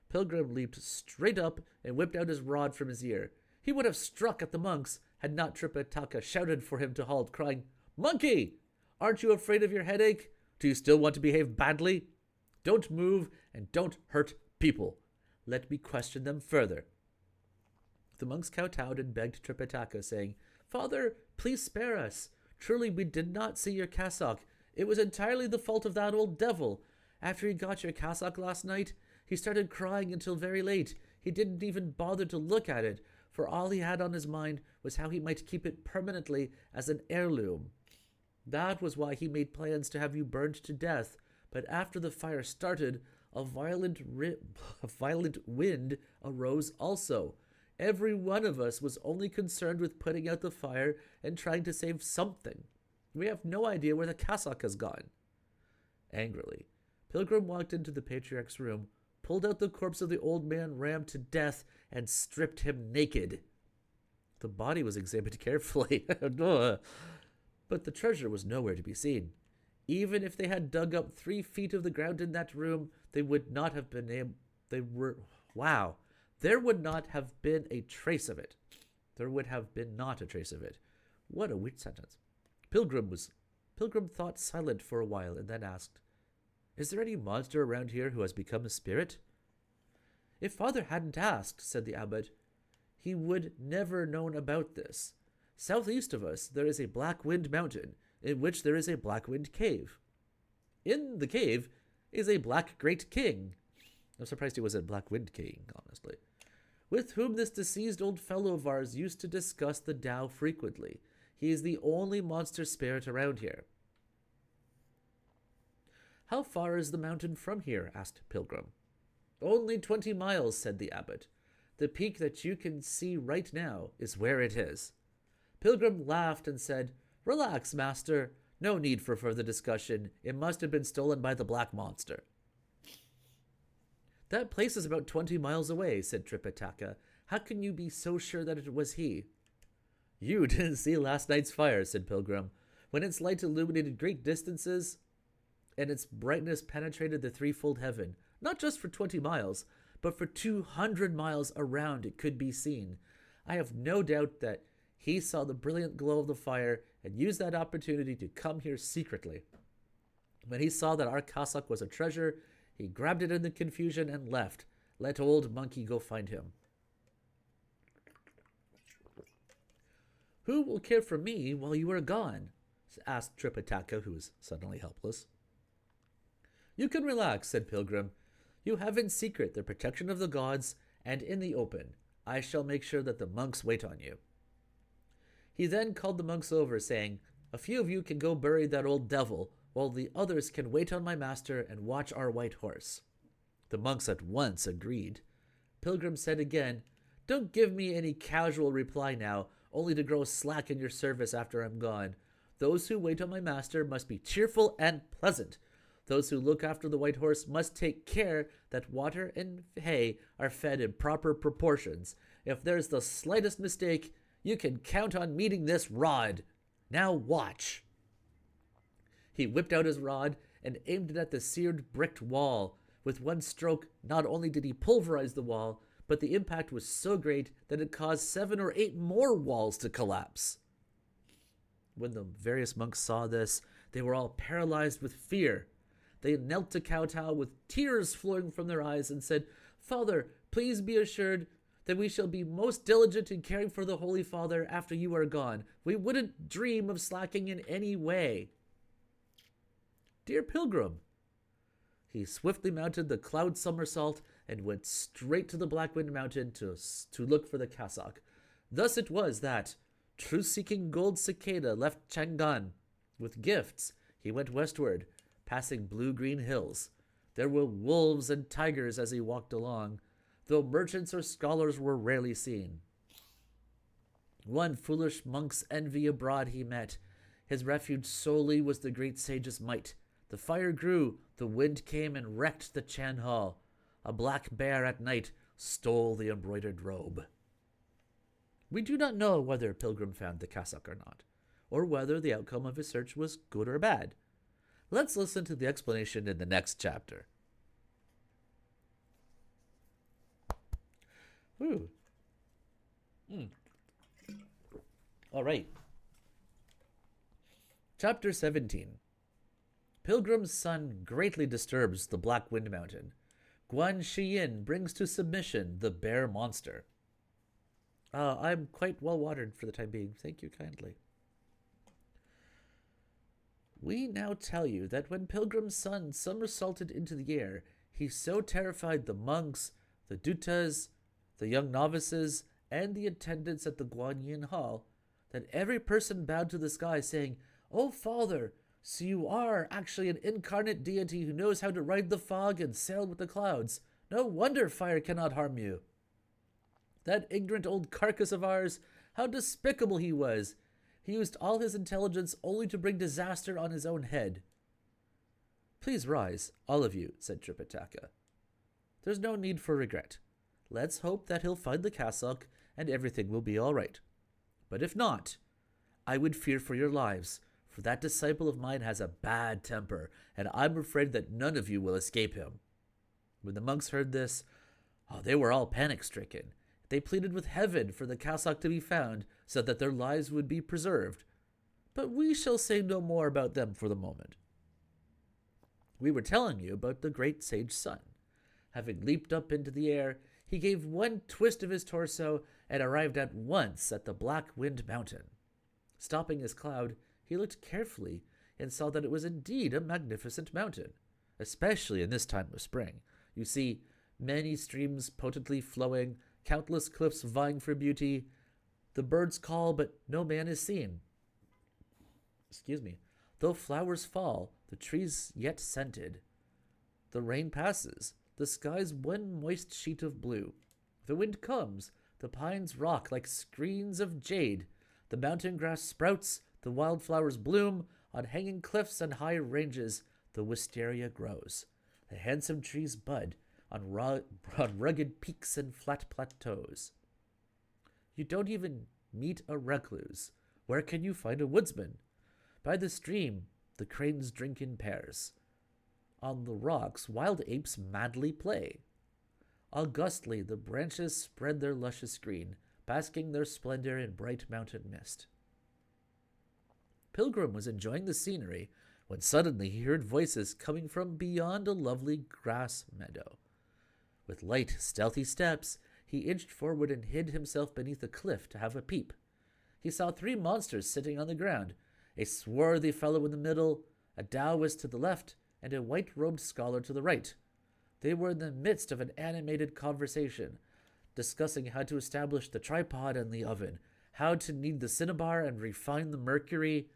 Pilgrim leaped straight up and whipped out his rod from his ear. He would have struck at the monks had not Tripitaka shouted for him to halt, crying, "Monkey! Aren't you afraid of your headache? Do you still want to behave badly? Don't move and don't hurt people. Let me question them further." The monks kowtowed and begged Tripitaka, saying, "Father, please spare us. Truly we did not see your cassock. It was entirely the fault of that old devil. After he got your cassock last night, he started crying until very late. He didn't even bother to look at it, for all he had on his mind was how he might keep it permanently as an heirloom. That was why he made plans to have you burned to death, but after the fire started, a violent wind arose also. Every one of us was only concerned with putting out the fire and trying to save something. We have no idea where the cassock has gone." Angrily, Pilgrim walked into the patriarch's room, pulled out the corpse of the old man rammed to death, and stripped him naked. The body was examined carefully, but the treasure was nowhere to be seen. Even if they had dug up 3 feet of the ground in that room, they would not have been able... There would not have been a trace of it. There would have been not a trace of it. What a weird sentence. Pilgrim thought silent for a while and then asked, "Is there any monster around here who has become a spirit?" "If Father hadn't asked," said the abbot, "he would never known about this. Southeast of us there is a Black Wind mountain, in which there is a Black Wind cave. In the cave is a Black Great King." I'm surprised he was a Black Wind King, honestly. "With whom this deceased old fellow of ours used to discuss the Tao frequently. He is the only monster spirit around here." "How far is the mountain from here?" asked Pilgrim. "Only 20 miles, said the abbot. "The peak that you can see right now is where it is." Pilgrim laughed and said, "Relax, master. No need for further discussion. It must have been stolen by the black monster." "That place is about 20 miles away," said Tripitaka. "How can you be so sure that it was he?" "You didn't see last night's fire," said Pilgrim. "When its light illuminated great distances, and its brightness penetrated the threefold heaven, not just for 20 miles, but for 200 miles around it could be seen. I have no doubt that he saw the brilliant glow of the fire and used that opportunity to come here secretly. When he saw that our cassock was a treasure, he grabbed it in the confusion and left. Let old Monkey go find him." "Who will care for me while you are gone?" asked Tripitaka, who was suddenly helpless. You can relax, said Pilgrim. You have in secret the protection of the gods, and in the open. I shall make sure that the monks wait on you. He then called the monks over, saying, A few of you can go bury that old devil, while the others can wait on my master and watch our white horse. The monks at once agreed. Pilgrim said again, Don't give me any casual reply now, only to grow slack in your service after I'm gone. Those who wait on my master must be cheerful and pleasant. Those who look after the white horse must take care that water and hay are fed in proper proportions. If there's the slightest mistake, you can count on meeting this rod. Now watch. He whipped out his rod and aimed it at the seared bricked wall. With one stroke, not only did he pulverize the wall, but the impact was so great that it caused 7 or 8 more walls to collapse. When the various monks saw this, they were all paralyzed with fear. They knelt to kowtow with tears flowing from their eyes and said, Father, please be assured that we shall be most diligent in caring for the Holy Father after you are gone. We wouldn't dream of slacking in any way. Dear Pilgrim. He swiftly mounted the cloud somersault and went straight to the Black Wind Mountain to look for the cassock. Thus it was that, truth-seeking Gold Cicada left Chang'an. With gifts, he went westward, passing blue-green hills. There were wolves and tigers as he walked along, though merchants or scholars were rarely seen. One foolish monk's envy abroad he met. His refuge solely was the great sage's might. The fire grew, the wind came and wrecked the Chan Hall. A black bear at night stole the embroidered robe. We do not know whether Pilgrim found the cassock or not, or whether the outcome of his search was good or bad. Let's listen to the explanation in the next chapter. Ooh. All right. Chapter 17. Pilgrim's son greatly disturbs the Black Wind Mountain. Guan Shiyin brings to submission the bear monster. I'm quite well watered for the time being. Thank you kindly. We now tell you that when Pilgrim's son somersaulted into the air, he so terrified the monks, the dutas, the young novices, and the attendants at the Guanyin Hall, that every person bowed to the sky, saying, "O Father, so you are actually an incarnate deity who knows how to ride the fog and sail with the clouds. No wonder fire cannot harm you. That ignorant old carcass of ours, how despicable he was! He used all his intelligence only to bring disaster on his own head." "Please rise, all of you," said Tripitaka. "There's no need for regret. Let's hope that he'll find the cassock and everything will be all right. But if not, I would fear for your lives, for that disciple of mine has a bad temper, and I'm afraid that none of you will escape him." When the monks heard this, they were all panic-stricken. They pleaded with heaven for the cassock to be found, so that their lives would be preserved. But we shall say no more about them for the moment. We were telling you about the great sage sun. Having leaped up into the air, he gave one twist of his torso and arrived at once at the Black Wind Mountain. Stopping his cloud, he looked carefully and saw that it was indeed a magnificent mountain, especially in this time of spring. You see, many streams potently flowing, countless cliffs vying for beauty. The birds call, but no man is seen. Though flowers fall, the trees yet scented. The rain passes, the sky's one moist sheet of blue. The wind comes, the pines rock like screens of jade. The mountain grass sprouts, the wildflowers bloom. On hanging cliffs and high ranges, the wisteria grows. The handsome trees bud on rugged peaks and flat plateaus. You don't even meet a recluse. Where can you find a woodsman? By the stream, the cranes drink in pairs. On the rocks, wild apes madly play. Augustly, the branches spread their luscious green, basking their splendor in bright mountain mist. Pilgrim was enjoying the scenery when suddenly he heard voices coming from beyond a lovely grass meadow. With light, stealthy steps, he inched forward and hid himself beneath a cliff to have a peep. He saw 3 monsters sitting on the ground. a swarthy fellow in the middle, a Taoist to the left, and a white-robed scholar to the right. They were in the midst of an animated conversation, discussing how to establish the tripod and the oven, how to knead the cinnabar and refine the mercury,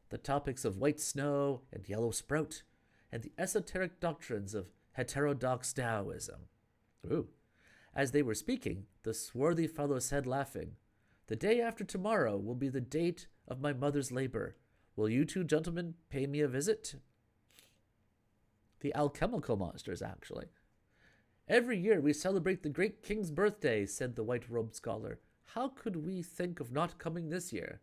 the topics of white snow and yellow sprout, and the esoteric doctrines of heterodox Taoism. Ooh. As they were speaking, the swarthy fellow said, laughing, "The day after tomorrow will be the date of my mother's labor. Will you two gentlemen pay me a visit?" The alchemical monsters, actually. "Every year we celebrate the great king's birthday," said the white-robed scholar. "How could we think of not coming this year?"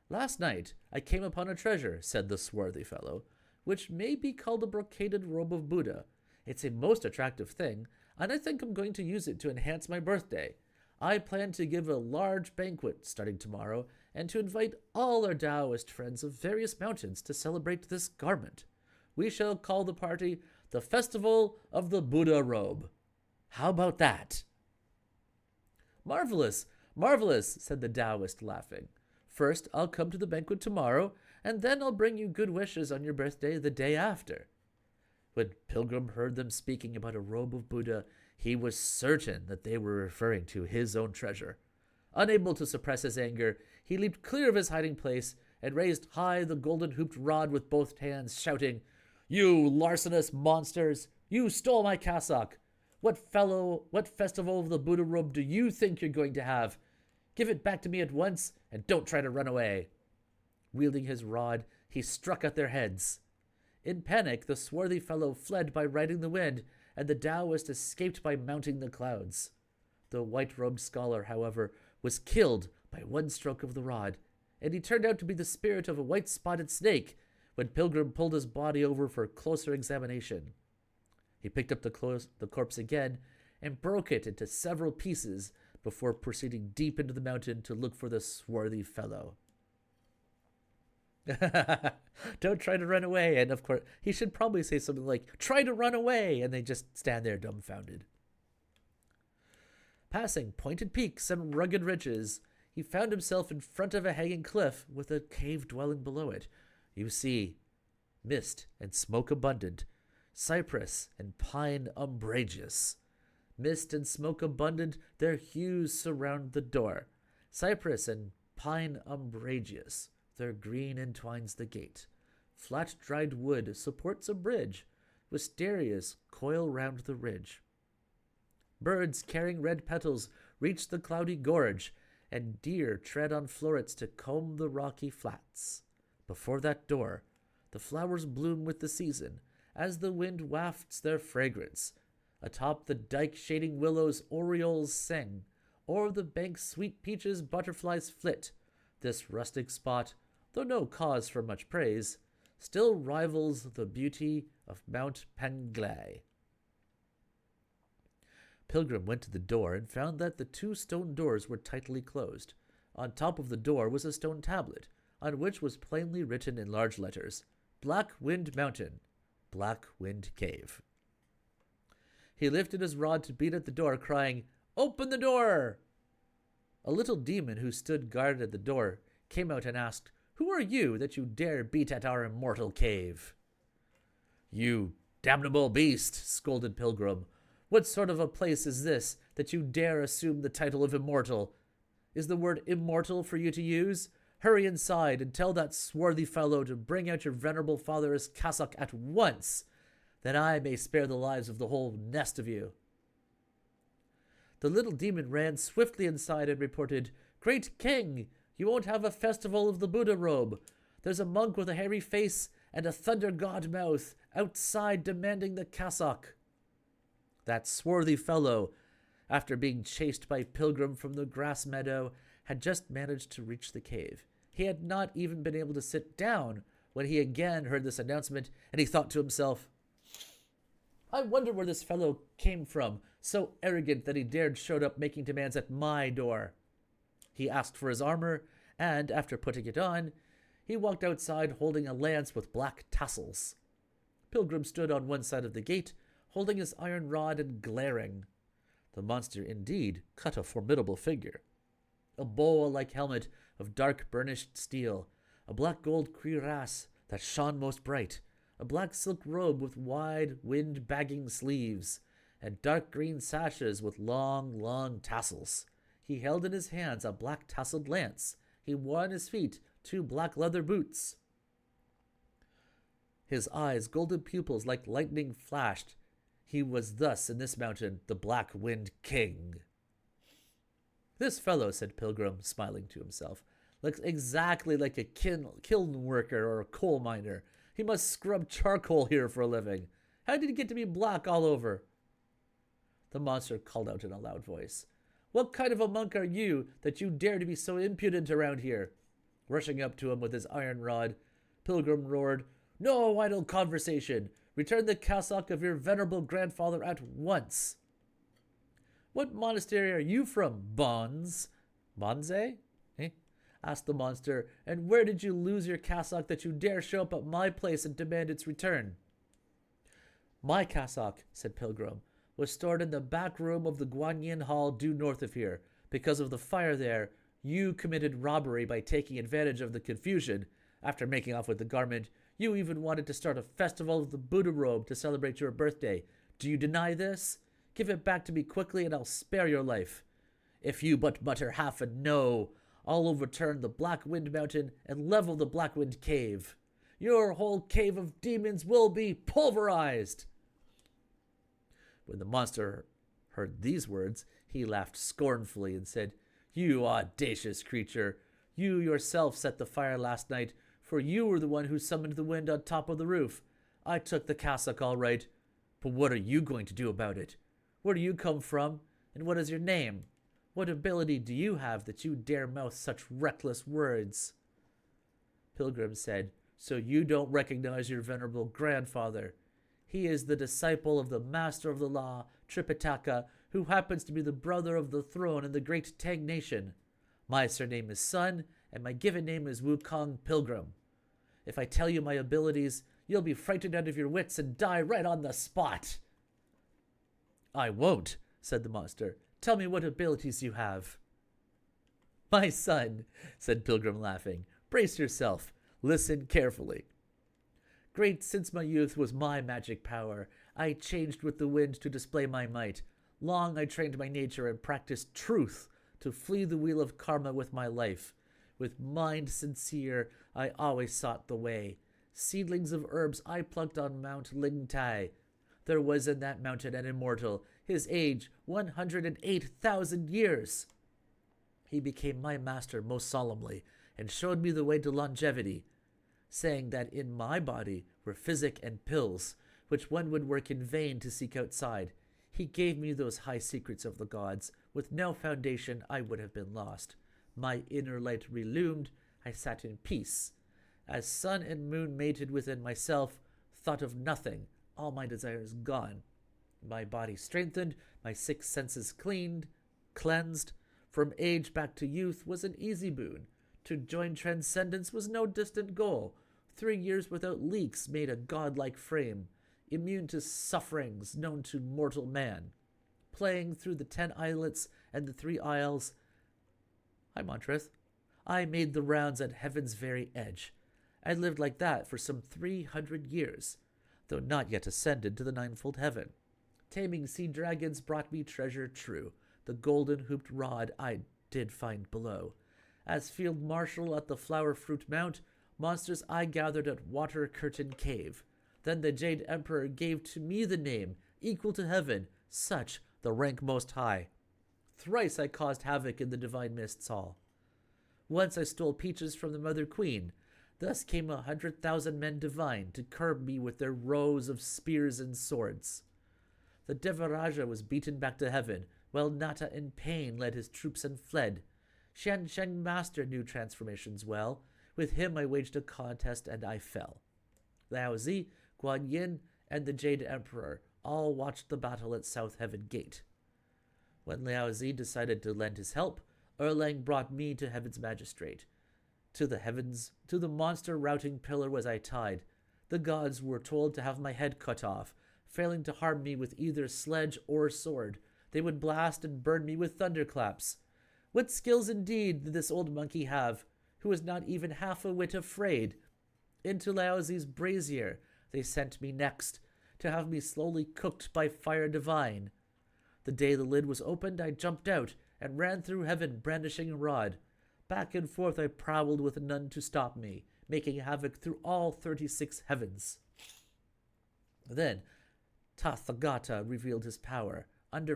"Last night I came upon a treasure," said the swarthy fellow, "which may be called a brocaded robe of Buddha. It's a most attractive thing, and I think I'm going to use it to enhance my birthday. I plan to give a large banquet starting tomorrow and to invite all our Taoist friends of various mountains to celebrate this garment. We shall call the party the Festival of the Buddha Robe. How about that?" "Marvelous, marvelous," said the Taoist, laughing. "First, I'll come to the banquet tomorrow, and then I'll bring you good wishes on your birthday the day after." When Pilgrim heard them speaking about a robe of Buddha, he was certain that they were referring to his own treasure. Unable to suppress his anger, he leaped clear of his hiding place and raised high the golden-hooped rod with both hands, shouting, "You larcenous monsters! You stole my cassock! What festival of the Buddha robe do you think you're going to have? Give it back to me at once, and don't try to run away." Wielding his rod, he struck at their heads. In panic, the swarthy fellow fled by riding the wind, and the Taoist escaped by mounting the clouds. The white-robed scholar, however, was killed by one stroke of the rod, and he turned out to be the spirit of a white-spotted snake when Pilgrim pulled his body over for closer examination. He picked up the corpse again and broke it into several pieces before proceeding deep into the mountain to look for the swarthy fellow. "Don't try to run away." And of course, he should probably say something like, "Try to run away." And they just stand there dumbfounded. Passing pointed peaks and rugged ridges, he found himself in front of a hanging cliff with a cave dwelling below it. You see, mist and smoke abundant, cypress and pine umbrageous. Mist and smoke abundant, their hues surround the door. Cypress and pine umbrageous, their green entwines the gate. Flat dried wood supports a bridge. Wisterias coil round the ridge. Birds carrying red petals reach the cloudy gorge, and deer tread on florets to comb the rocky flats. Before that door, the flowers bloom with the season, as the wind wafts their fragrance. Atop the dike-shading willows orioles sing, o'er the banks sweet peaches butterflies flit. This rustic spot, though no cause for much praise, still rivals the beauty of Mount Penglai. Pilgrim went to the door and found that the two stone doors were tightly closed. On top of the door was a stone tablet, on which was plainly written in large letters, "Black Wind Mountain, Black Wind Cave." He lifted his rod to beat at the door, crying, "Open the door!" A little demon who stood guard at the door came out and asked, "Who are you that you dare beat at our immortal cave?" "You damnable beast," scolded Pilgrim. "What sort of a place is this that you dare assume the title of immortal? Is the word immortal for you to use? Hurry inside and tell that swarthy fellow to bring out your venerable father's cassock at once, that I may spare the lives of the whole nest of you." The little demon ran swiftly inside and reported, "Great king, you won't have a festival of the Buddha robe. There's a monk with a hairy face and a thunder god mouth outside demanding the cassock." That swarthy fellow, after being chased by Pilgrim from the grass meadow, had just managed to reach the cave. He had not even been able to sit down when he again heard this announcement, and he thought to himself, "I wonder where this fellow came from, so arrogant that he dared showed up making demands at my door." He asked for his armor, and after putting it on, he walked outside holding a lance with black tassels. Pilgrim stood on one side of the gate, holding his iron rod and glaring. The monster indeed cut a formidable figure. A bowl-like helmet of dark burnished steel, a black gold cuirass that shone most bright, a black silk robe with wide, wind-bagging sleeves, and dark green sashes with long, long tassels. He held in his hands a black tasseled lance. He wore on his feet 2 black leather boots. His eyes, golden pupils like lightning, flashed. He was thus in this mountain the Black Wind King. This fellow, said Pilgrim, smiling to himself, looks exactly like a kiln worker or a coal miner. He must scrub charcoal here for a living. How did he get to be black all over? The monster called out in a loud voice, What kind of a monk are you that you dare to be so impudent around here? Rushing up to him with his iron rod, Pilgrim roared, No idle conversation. Return the cassock of your venerable grandfather at once. What monastery are you from, Bonze? Bonze? Asked the monster, and where did you lose your cassock that you dare show up at my place and demand its return? My cassock, said Pilgrim, was stored in the back room of the Guanyin Hall due north of here. Because of the fire there, you committed robbery by taking advantage of the confusion. After making off with the garment, you even wanted to start a festival of the Buddha robe to celebrate your birthday. Do you deny this? Give it back to me quickly and I'll spare your life. If you but mutter half a no, I'll overturn the Black Wind Mountain and level the Black Wind Cave. Your whole cave of demons will be pulverized. When the monster heard these words, he laughed scornfully and said, You audacious creature, you yourself set the fire last night, for you were the one who summoned the wind on top of the roof. I took the cassock all right, but what are you going to do about it? Where do you come from, and what is your name? What ability do you have that you dare mouth such reckless words? Pilgrim said, So you don't recognize your venerable grandfather. He is the disciple of the master of the law, Tripitaka, who happens to be the brother of the throne in the great Tang nation. My surname is Sun, and my given name is Wukong Pilgrim. If I tell you my abilities, you'll be frightened out of your wits and die right on the spot. I won't, said the monster. Tell me what abilities you have. My son, said Pilgrim, laughing, brace yourself. Listen carefully. Great since my youth was my magic power. I changed with the wind to display my might. Long I trained my nature and practiced truth to flee the wheel of karma with my life. With mind sincere, I always sought the way. Seedlings of herbs I plucked on Mount Lingtai. There was in that mountain an immortal, his age 108,000 years. He became my master most solemnly and showed me the way to longevity, saying that in my body were physic and pills, which one would work in vain to seek outside. He gave me those high secrets of the gods. With no foundation I would have been lost. My inner light relumed, I sat in peace. As sun and moon mated within myself, thought of nothing, all my desires gone. My body strengthened, my 6 senses cleansed. From age back to youth was an easy boon. To join transcendence was no distant goal. 3 years without leaks made a godlike frame, immune to sufferings known to mortal man. Playing through the 10 islets and the 3 isles, Hi, Montreth. I made the rounds at heaven's very edge. I lived like that for some 300 years, though not yet ascended to the 9-fold heaven. Taming sea dragons brought me treasure true. The golden hooped rod I did find below. As field marshal at the flower fruit mount, monsters I gathered at Water Curtain Cave. Then the Jade Emperor gave to me the name, equal to heaven, such the rank most high. Thrice I caused havoc in the divine mists hall. Once I stole peaches from the Mother Queen. Thus came 100,000 men divine to curb me with their rows of spears and swords. The Devaraja was beaten back to heaven, while Nata in pain led his troops and fled. Shan Sheng master knew transformations well. With him I waged a contest and I fell. Lao Zi, Guan Yin, and the Jade Emperor all watched the battle at South Heaven Gate. When Lao Zi decided to lend his help, Erlang brought me to Heaven's magistrate. To the monster routing pillar was I tied. The gods were told to have my head cut off. Failing to harm me with either sledge or sword, they would blast and burn me with thunderclaps. What skills indeed did this old monkey have, who was not even half a whit afraid. Into Laozi's brazier they sent me next, to have me slowly cooked by fire divine. The day the lid was opened, I jumped out, and ran through heaven brandishing a rod. Back and forth I prowled with none to stop me, making havoc through all 36 heavens. Then Tathagata revealed his power. Under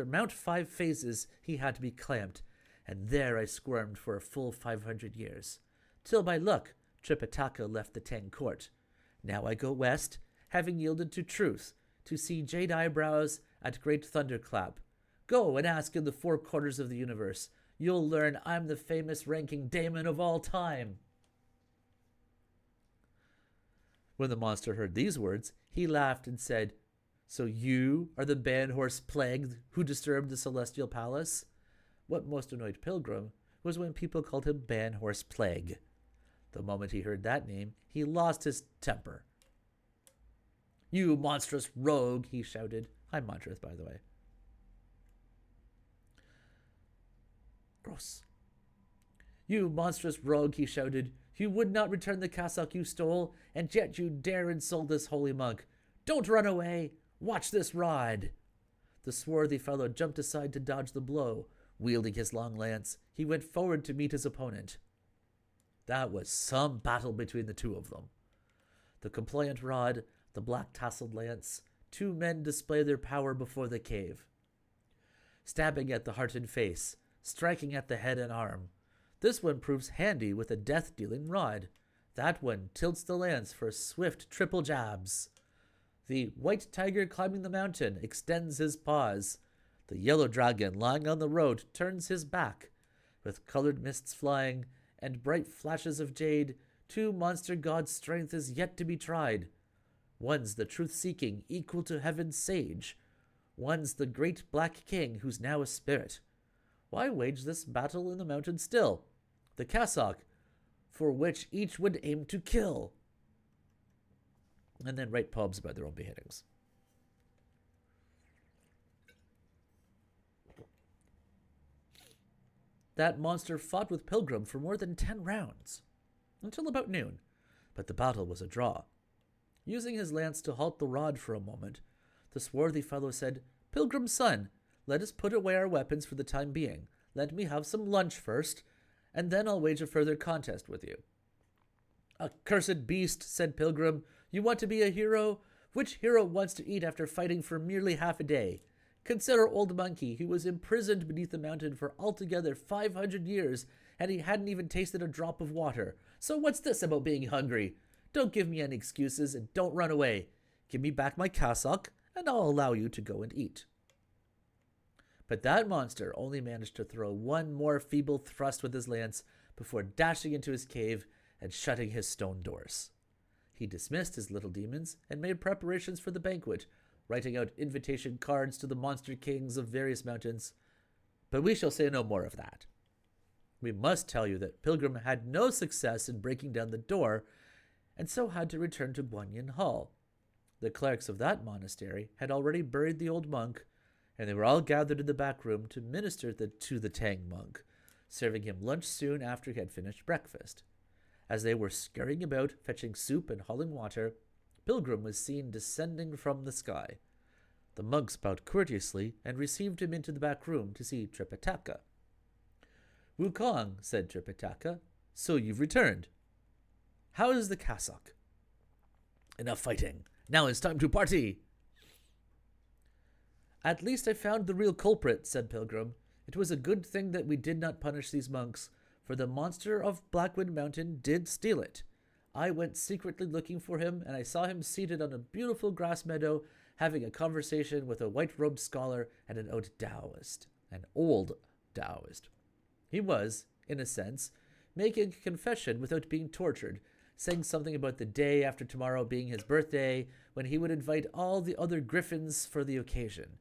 Mount 5 Phases he had me clamped, and there I squirmed for a full 500 years, till by luck Tripitaka left the Tang court. Now I go west, having yielded to truth, to see Jade Eyebrows at Great Thunderclap. Go and ask in the 4 quarters of the universe. You'll learn I'm the famous ranking daemon of all time. When the monster heard these words, he laughed and said, So you are the ban-horse plague who disturbed the celestial palace? What most annoyed Pilgrim was when people called him ban-horse plague. The moment he heard that name, he lost his temper. You monstrous rogue, he shouted. I'm Montreth, by the way. Gross. You monstrous rogue, he shouted. You would not return the cassock you stole, and yet you dare insult this holy monk. Don't run away. Watch this rod. The swarthy fellow jumped aside to dodge the blow. Wielding his long lance, he went forward to meet his opponent. That was some battle between the two of them. The compliant rod, the black-tasseled lance, 2 men display their power before the cave. Stabbing at the heart and face, striking at the head and arm. This one proves handy with a death-dealing rod. That one tilts the lance for swift triple jabs. The white tiger climbing the mountain extends his paws. The yellow dragon lying on the road turns his back. With colored mists flying and bright flashes of jade, 2 monster gods' strength is yet to be tried. One's the truth-seeking, equal to heaven's sage. One's the great black king, who's now a spirit. Why wage this battle in the mountain still? The cassock, for which each would aim to kill. And then write poems about their own beheadings. That monster fought with Pilgrim for more than 10 rounds, until about noon, but the battle was a draw. Using his lance to halt the rod for a moment, the swarthy fellow said, Pilgrim's son, let us put away our weapons for the time being. Let me have some lunch first, and then I'll wage a further contest with you. Accursed beast, said Pilgrim, you want to be a hero? Which hero wants to eat after fighting for merely half a day? Consider Old Monkey, who was imprisoned beneath the mountain for altogether 500 years, and he hadn't even tasted a drop of water. So what's this about being hungry? Don't give me any excuses, and don't run away. Give me back my cassock, and I'll allow you to go and eat. But that monster only managed to throw one more feeble thrust with his lance before dashing into his cave and shutting his stone doors. He dismissed his little demons and made preparations for the banquet, writing out invitation cards to the monster kings of various mountains. But we shall say no more of that. We must tell you that Pilgrim had no success in breaking down the door, and so had to return to Guanyin Hall. The clerics of that monastery had already buried the old monk, and they were all gathered in the back room to minister to the Tang monk, serving him lunch soon after he had finished breakfast. As they were scurrying about, fetching soup and hauling water, Pilgrim was seen descending from the sky. The monks bowed courteously and received him into the back room to see Tripitaka. Wukong, said Tripitaka, so you've returned. How is the cassock? Enough fighting. Now it's time to party. At least I found the real culprit, said Pilgrim. It was a good thing that we did not punish these monks, for the monster of Blackwind Mountain did steal it. I went secretly looking for him, and I saw him seated on a beautiful grass meadow, having a conversation with a white-robed scholar and an old Taoist. He was, in a sense, making a confession without being tortured, saying something about the day after tomorrow being his birthday, when he would invite all the other griffins for the occasion.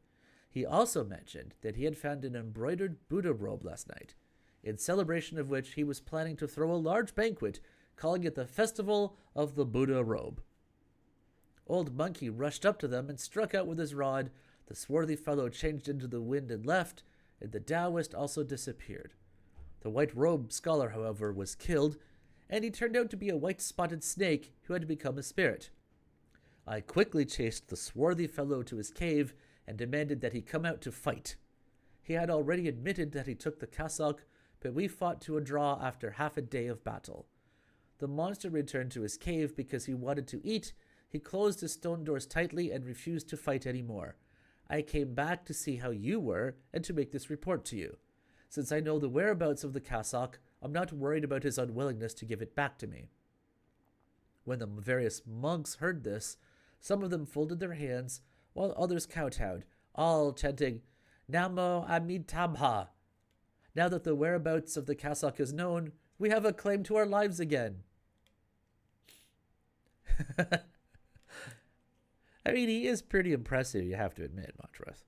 He also mentioned that he had found an embroidered Buddha robe last night, in celebration of which he was planning to throw a large banquet, calling it the Festival of the Buddha Robe. Old Monkey rushed up to them and struck out with his rod. The swarthy fellow changed into the wind and left, and the Taoist also disappeared. The white-robed scholar, however, was killed, and he turned out to be a white-spotted snake who had become a spirit. I quickly chased the swarthy fellow to his cave and demanded that he come out to fight. He had already admitted that he took the cassock, but we fought to a draw after half a day of battle. The monster returned to his cave because he wanted to eat. He closed his stone doors tightly and refused to fight any more. I came back to see how you were and to make this report to you. Since I know the whereabouts of the cassock, I'm not worried about his unwillingness to give it back to me. When the various monks heard this, some of them folded their hands, while others kowtowed, all chanting, Namo Amitabha. Now that the whereabouts of the cassock is known, we have a claim to our lives again. I mean, he is pretty impressive, you have to admit, Montrose.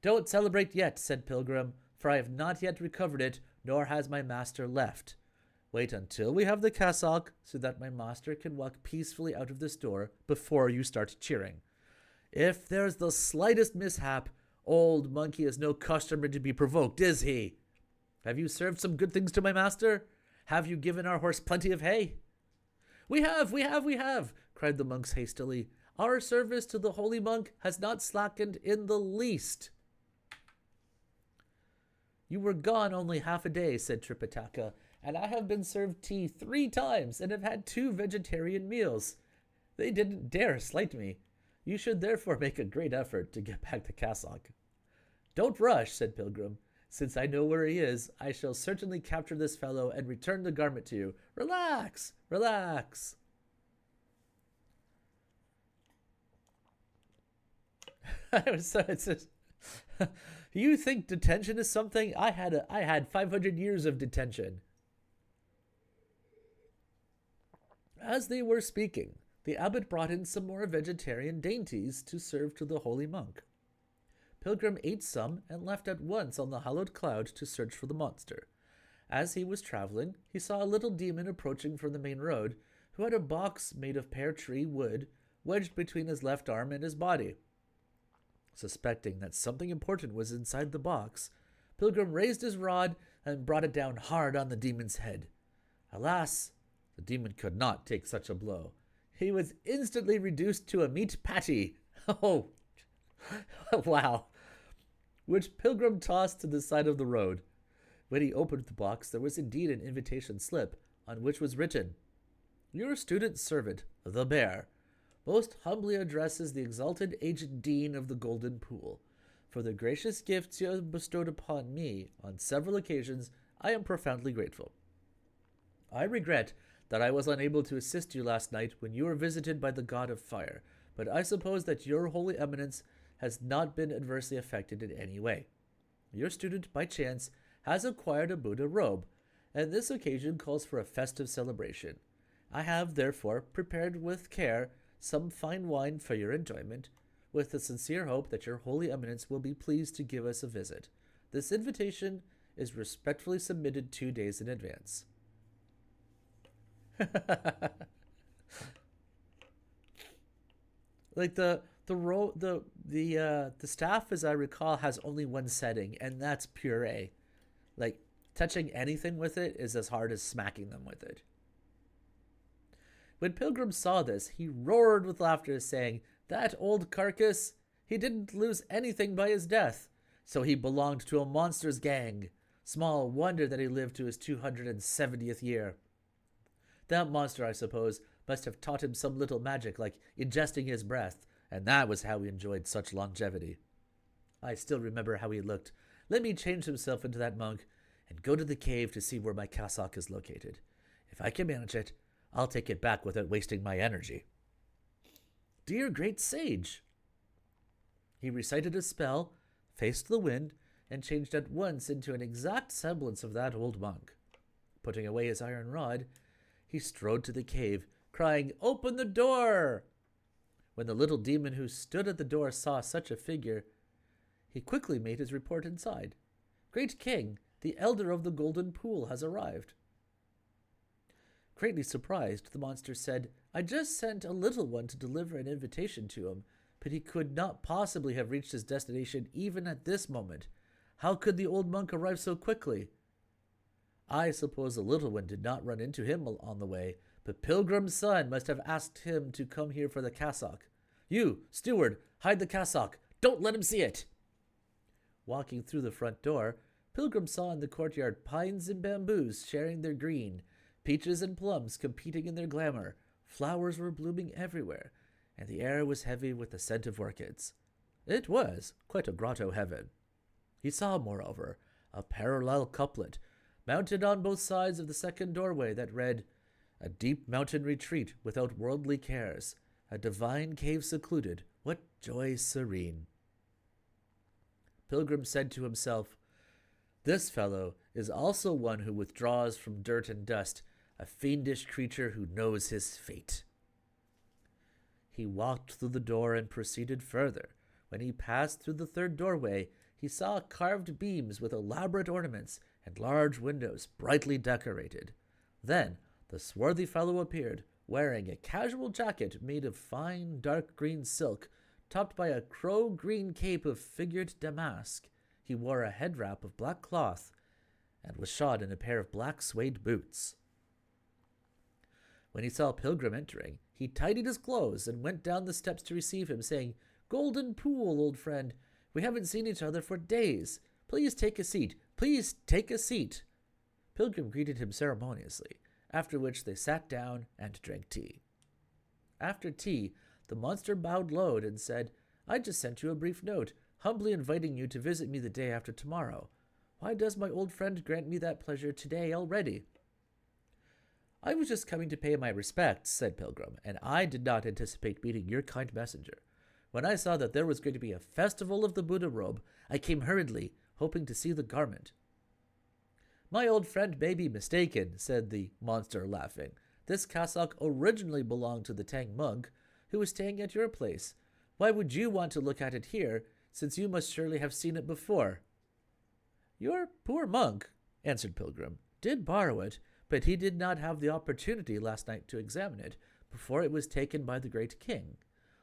Don't celebrate yet, said Pilgrim, for I have not yet recovered it, nor has my master left. Wait until we have the cassock, so that my master can walk peacefully out of this door before you start cheering. If there's the slightest mishap, old monkey is no customer to be provoked, is he? Have you served some good things to my master? Have you given our horse plenty of hay? We have, cried the monks hastily. Our service to the holy monk has not slackened in the least. You were gone only half a day, said Tripitaka, and I have been served tea 3 times and have had 2 vegetarian meals. They didn't dare slight me. You should therefore make a great effort to get back the cassock. Don't rush, said Pilgrim. Since I know where he is, I shall certainly capture this fellow and return the garment to you. Relax, relax. You think detention is something? I had 500 years of detention. As they were speaking, the abbot brought in some more vegetarian dainties to serve to the holy monk. Pilgrim ate some and left at once on the hallowed cloud to search for the monster. As he was traveling, he saw a little demon approaching from the main road, who had a box made of pear tree wood wedged between his left arm and his body. Suspecting that something important was inside the box, Pilgrim raised his rod and brought it down hard on the demon's head. Alas, the demon could not take such a blow. He was instantly reduced to a meat patty. Oh, wow. Which Pilgrim tossed to the side of the road. When he opened the box, there was indeed an invitation slip, on which was written, Your student servant, the bear, most humbly addresses the exalted aged dean of the Golden Pool. For the gracious gifts you have bestowed upon me on several occasions, I am profoundly grateful. I regret that I was unable to assist you last night when you were visited by the god of fire, but I suppose that your holy eminence has not been adversely affected in any way. Your student, by chance, has acquired a Buddha robe, and this occasion calls for a festive celebration. I have, therefore, prepared with care some fine wine for your enjoyment, with the sincere hope that your holy eminence will be pleased to give us a visit. This invitation is respectfully submitted 2 days in advance. Like the staff, as I recall, has only one setting, and that's puree. Like, touching anything with it is as hard as smacking them with it. When Pilgrim saw this, he roared with laughter, saying, That old carcass, he didn't lose anything by his death, so he belonged to a monster's gang. Small wonder that he lived to his 270th year. That monster, I suppose, must have taught him some little magic, like ingesting his breath, and that was how he enjoyed such longevity. I still remember how he looked. Let me change himself into that monk and go to the cave to see where my cassock is located. If I can manage it, I'll take it back without wasting my energy. Dear great sage! He recited a spell, faced the wind, and changed at once into an exact semblance of that old monk. Putting away his iron rod, he strode to the cave, crying, Open the door! When the little demon who stood at the door saw such a figure, he quickly made his report inside. Great king, the elder of the Golden Pool has arrived. Greatly surprised, the monster said, I just sent a little one to deliver an invitation to him, but he could not possibly have reached his destination even at this moment. How could the old monk arrive so quickly? I suppose the little one did not run into him on the way, but Pilgrim's son must have asked him to come here for the cassock. You, steward, hide the cassock. Don't let him see it. Walking through the front door, Pilgrim saw in the courtyard pines and bamboos sharing their green, peaches and plums competing in their glamour. Flowers were blooming everywhere, and the air was heavy with the scent of orchids. It was quite a grotto heaven. He saw, moreover, a parallel couplet mounted on both sides of the second doorway that read, "A deep mountain retreat without worldly cares, a divine cave secluded, what joy serene." Pilgrim said to himself, "This fellow is also one who withdraws from dirt and dust, a fiendish creature who knows his fate." He walked through the door and proceeded further. When he passed through the third doorway, he saw carved beams with elaborate ornaments and large windows brightly decorated. Then the swarthy fellow appeared, wearing a casual jacket made of fine dark green silk, topped by a crow-green cape of figured damask. He wore a head wrap of black cloth and was shod in a pair of black suede boots. When he saw Pilgrim entering, he tidied his clothes and went down the steps to receive him, saying, "Golden Pool, old friend, we haven't seen each other for days. Please take a seat. Please take a seat." Pilgrim greeted him ceremoniously, after which they sat down and drank tea. After tea, the monster bowed low and said, "I just sent you a brief note, humbly inviting you to visit me the day after tomorrow. Why does my old friend grant me that pleasure today already?" "I was just coming to pay my respects," said Pilgrim, "and I did not anticipate meeting your kind messenger. When I saw that there was going to be a festival of the Buddha robe, I came hurriedly, hoping to see the garment." "My old friend may be mistaken," said the monster, laughing. "This cassock originally belonged to the Tang monk, who was staying at your place. Why would you want to look at it here, since you must surely have seen it before?" "Your poor monk," answered Pilgrim, "did borrow it, but he did not have the opportunity last night to examine it before it was taken by the great king.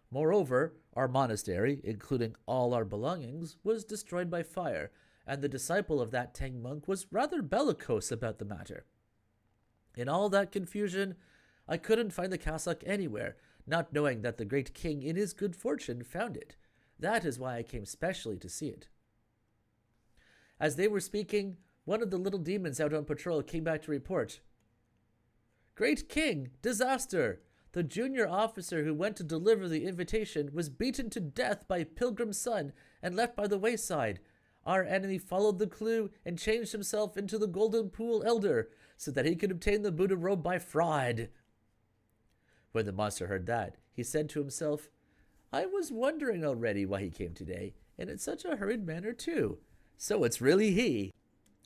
Moreover, our monastery, including all our belongings, was destroyed by fire, and the disciple of that Tang monk was rather bellicose about the matter. In all that confusion, I couldn't find the cassock anywhere, not knowing that the great king, in his good fortune, found it. That is why I came specially to see it." As they were speaking, one of the little demons out on patrol came back to report, "Great king, disaster! The junior officer who went to deliver the invitation was beaten to death by Pilgrim's son and left by the wayside. Our enemy followed the clue and changed himself into the Golden Pool Elder so that he could obtain the Buddha robe by fraud." When the monster heard that, he said to himself, "I was wondering already why he came today, and in such a hurried manner too. So it's really he."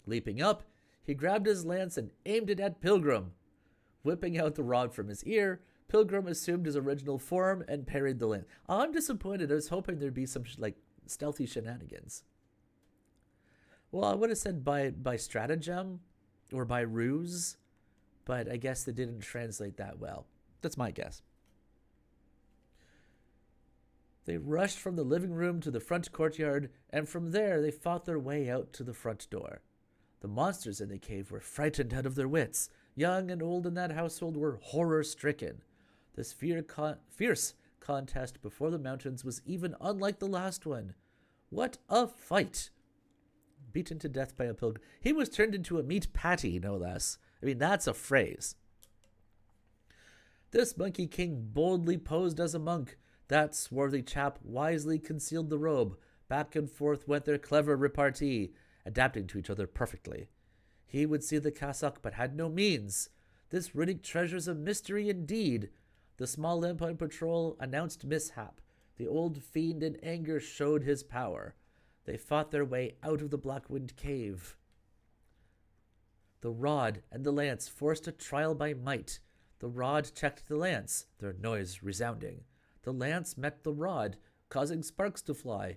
Leaping up, he grabbed his lance and aimed it at Pilgrim. Whipping out the rod from his ear, Pilgrim assumed his original form and parried the lance. I'm disappointed. I was hoping there'd be some stealthy shenanigans. Well, I would have said by stratagem or by ruse, but I guess they didn't translate that well. That's my guess. They rushed from the living room to the front courtyard, and from there they fought their way out to the front door. The monsters in the cave were frightened out of their wits. Young and old in that household were horror-stricken. This fierce contest before the mountains was even unlike the last one. What a fight! Beaten to death by a pilgrim. He was turned into a meat patty, no less. I mean, that's a phrase. This Monkey King boldly posed as a monk. That swarthy chap wisely concealed the robe. Back and forth went their clever repartee, adapting to each other perfectly. He would see the cassock, but had no means. This Riddick treasure's a mystery indeed. The small imp on patrol announced mishap. The old fiend in anger showed his power. They fought their way out of the Blackwind cave. The rod and the lance forced a trial by might. The rod checked the lance, their noise resounding. The lance met the rod, causing sparks to fly.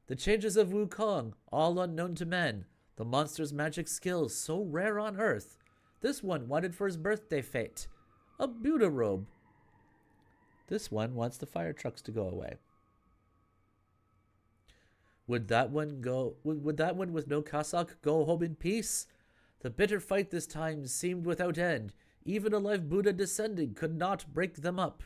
The changes of Wukong, all unknown to men. The monster's magic skills, so rare on Earth. This one wanted for his birthday fete a Buddha robe. This one wants the fire trucks to go away. Would that one with no cassock go home in peace? The bitter fight this time seemed without end. Even a live Buddha descending could not break them up.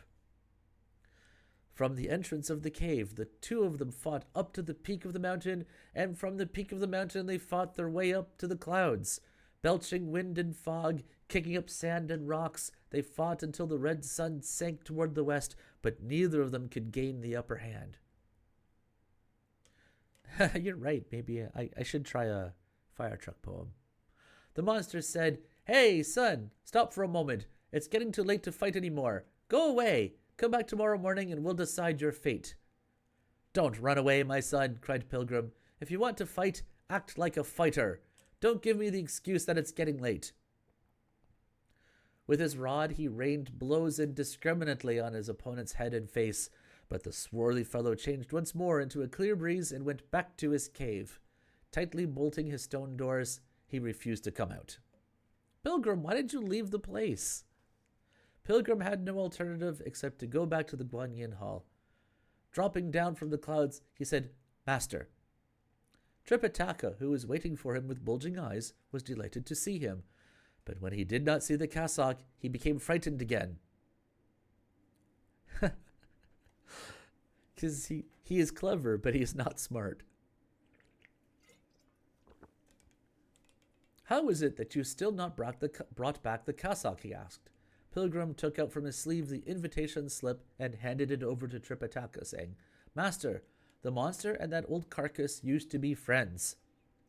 From the entrance of the cave, the two of them fought up to the peak of the mountain, and from the peak of the mountain they fought their way up to the clouds. Belching wind and fog, kicking up sand and rocks, they fought until the red sun sank toward the west, but neither of them could gain the upper hand. You're right, maybe I should try a fire truck poem. The monster said, "Hey, son, stop for a moment. It's getting too late to fight anymore. Go away. Come back tomorrow morning and we'll decide your fate." "Don't run away, my son," cried Pilgrim. "If you want to fight, act like a fighter. Don't give me the excuse that it's getting late." With his rod, he rained blows indiscriminately on his opponent's head and face, but the swarthy fellow changed once more into a clear breeze and went back to his cave. Tightly bolting his stone doors, he refused to come out. "Pilgrim, why did you leave the place?" Pilgrim had no alternative except to go back to the Guanyin Hall. Dropping down from the clouds, he said, "Master." Tripitaka, who was waiting for him with bulging eyes, was delighted to see him, but when he did not see the cassock, he became frightened again. Because he is clever, but he is not smart. "How is it that you still not brought back the cassock?" he asked. Pilgrim took out from his sleeve the invitation slip and handed it over to Tripitaka, saying, "Master, the monster and that old carcass used to be friends.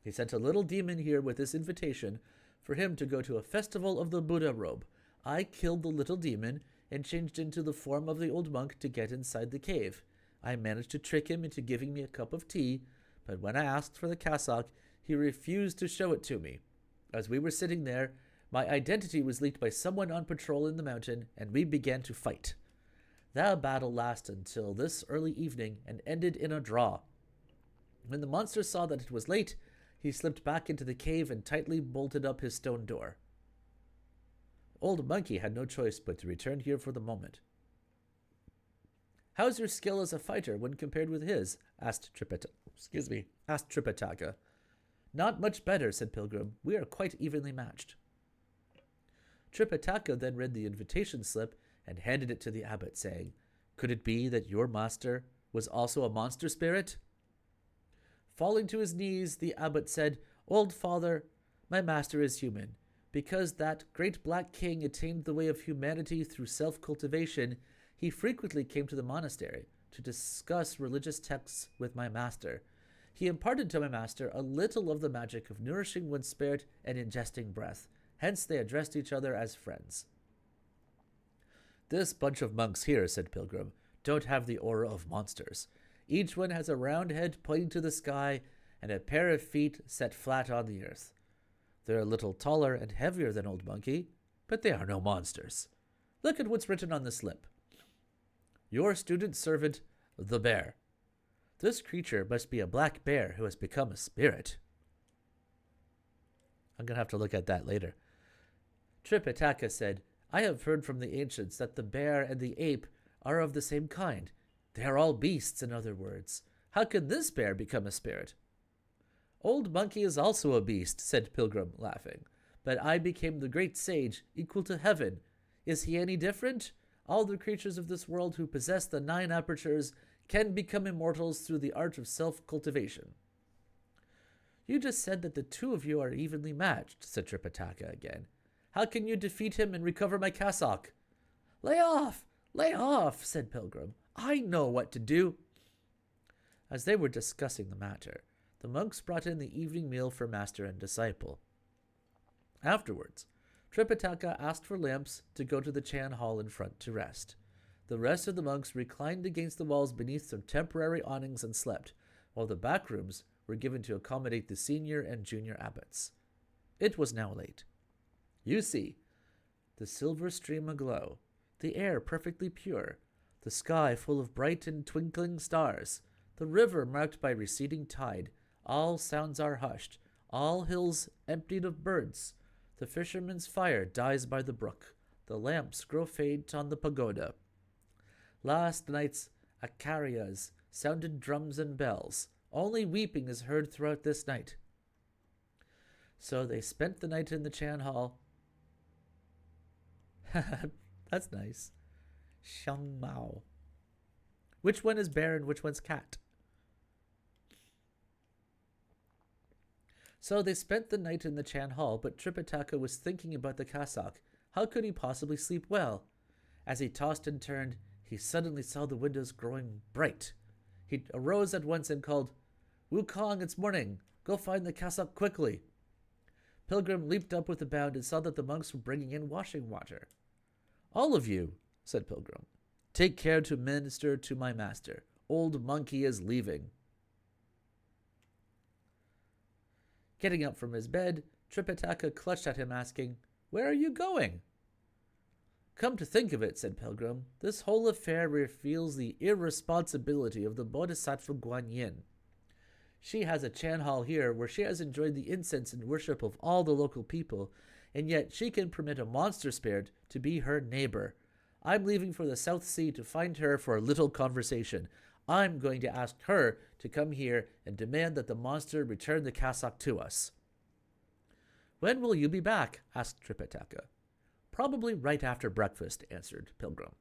He sent a little demon here with this invitation for him to go to a festival of the Buddha robe. I killed the little demon and changed into the form of the old monk to get inside the cave. I managed to trick him into giving me a cup of tea, but when I asked for the cassock, he refused to show it to me. As we were sitting there, my identity was leaked by someone on patrol in the mountain, and we began to fight. The battle lasted until this early evening and ended in a draw. When the monster saw that it was late, he slipped back into the cave and tightly bolted up his stone door. Old Monkey had no choice but to return here for the moment." "How's your skill as a fighter when compared with his?" asked Tripitaka. "Not much better," said Pilgrim. "We are quite evenly matched." Tripitaka then read the invitation slip and handed it to the abbot, saying, "Could it be that your master was also a monster spirit?" Falling to his knees, the abbot said, "Old father, my master is human. Because that great black king attained the way of humanity through self-cultivation, he frequently came to the monastery to discuss religious texts with my master. He imparted to my master a little of the magic of nourishing one's spirit and ingesting breath. Hence they addressed each other as friends." "This bunch of monks here," said Pilgrim, "don't have the aura of monsters. Each one has a round head pointing to the sky and a pair of feet set flat on the earth. They're a little taller and heavier than Old Monkey, but they are no monsters. Look at what's written on the slip. Your student servant, the bear. This creature must be a black bear who has become a spirit." I'm going to have to look at that later. Tripitaka said, "I have heard from the ancients that the bear and the ape are of the same kind. They are all beasts, in other words. How could this bear become a spirit?" "Old Monkey is also a beast," said Pilgrim, laughing. "But I became the great sage, equal to heaven. Is he any different? All the creatures of this world who possess the 9 apertures can become immortals through the art of self-cultivation." "You just said that the two of you are evenly matched," said Tripitaka again. "How can you defeat him and recover my cassock?" Lay off, said Pilgrim. "I know what to do." As they were discussing the matter, the monks brought in the evening meal for master and disciple. Afterwards, Tripitaka asked for lamps to go to the Chan Hall in front to rest. The rest of the monks reclined against the walls beneath some temporary awnings and slept, while the back rooms were given to accommodate the senior and junior abbots. It was now late. You see, the silver stream aglow, the air perfectly pure, the sky full of bright and twinkling stars, the river marked by receding tide, all sounds are hushed, all hills emptied of birds. The fisherman's fire dies by the brook, the lamps grow faint on the pagoda. Last night's acarias sounded drums and bells. Only weeping is heard throughout this night. So they spent the night in the Chan Hall. That's nice. Xiang Mao. Which one is bear and which one's cat? So they spent the night in the Chan Hall, but Tripitaka was thinking about the cassock. How could he possibly sleep well? As he tossed and turned, he suddenly saw the windows growing bright. He arose at once and called, "Wukong, it's morning. Go find the cassock quickly." Pilgrim leaped up with a bound and saw that the monks were bringing in washing water. "All of you," said Pilgrim, "take care to minister to my master. Old Monkey is leaving." Getting up from his bed, Tripitaka clutched at him, asking, "Where are you going?" "Come to think of it," said Pilgrim, "this whole affair reveals the irresponsibility of the Bodhisattva Guanyin. She has a Chan Hall here where she has enjoyed the incense and worship of all the local people, and yet she can permit a monster spirit to be her neighbor. I'm leaving for the South Sea to find her for a little conversation. I'm going to ask her to come here and demand that the monster return the cassock to us." "When will you be back?" asked Tripitaka. "Probably right after breakfast," answered Pilgrim.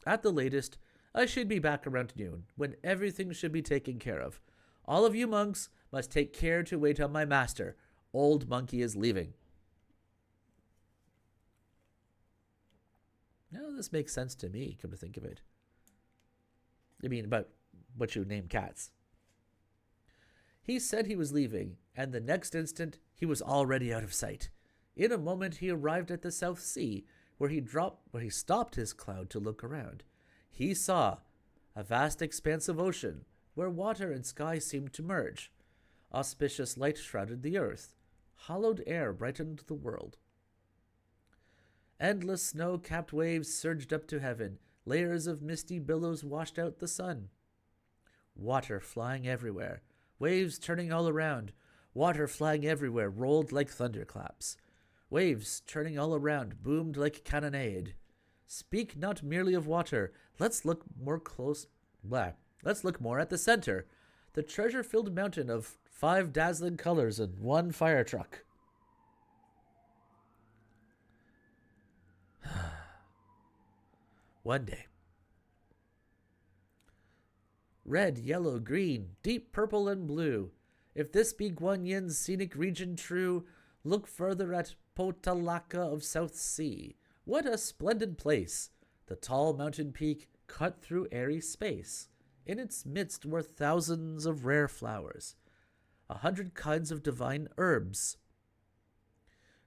"At the latest, I should be back around noon, when everything should be taken care of. All of you monks must take care to wait on my master. Old Monkey is leaving." Now, this makes sense to me, come to think of it. I mean, about what you name cats. He said he was leaving, and the next instant he was already out of sight. In a moment he arrived at the South Sea, where he stopped his cloud to look around. He saw a vast expanse of ocean, where water and sky seemed to merge. Auspicious light shrouded the earth. Hollowed air brightened the world. Endless snow-capped waves surged up to heaven. Layers of misty billows washed out the sun. Water flying everywhere. Waves turning all around. Water flying everywhere rolled like thunderclaps. Waves turning all around boomed like cannonade. Speak not merely of water. Let's look more at the center. The treasure-filled mountain of 5 dazzling colors and 1 fire truck. One day. Red, yellow, green, deep purple, and blue. If this be Guanyin's scenic region true, look further at Potalaka of South Sea. What a splendid place! The tall mountain peak cut through airy space. In its midst were thousands of rare flowers, 100 kinds of divine herbs.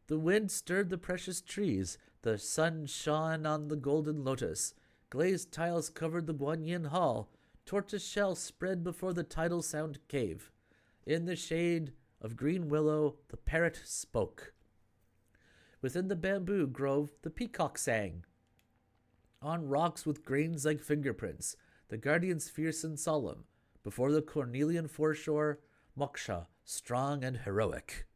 The wind stirred the precious trees. The sun shone on the golden lotus. Glazed tiles covered the Guanyin Hall. Tortoise shell spread before the tidal sound cave. In the shade of green willow, the parrot spoke. Within the bamboo grove, the peacock sang. On rocks with grains like fingerprints, the guardians fierce and solemn. Before the cornelian foreshore, Moksha, strong and heroic.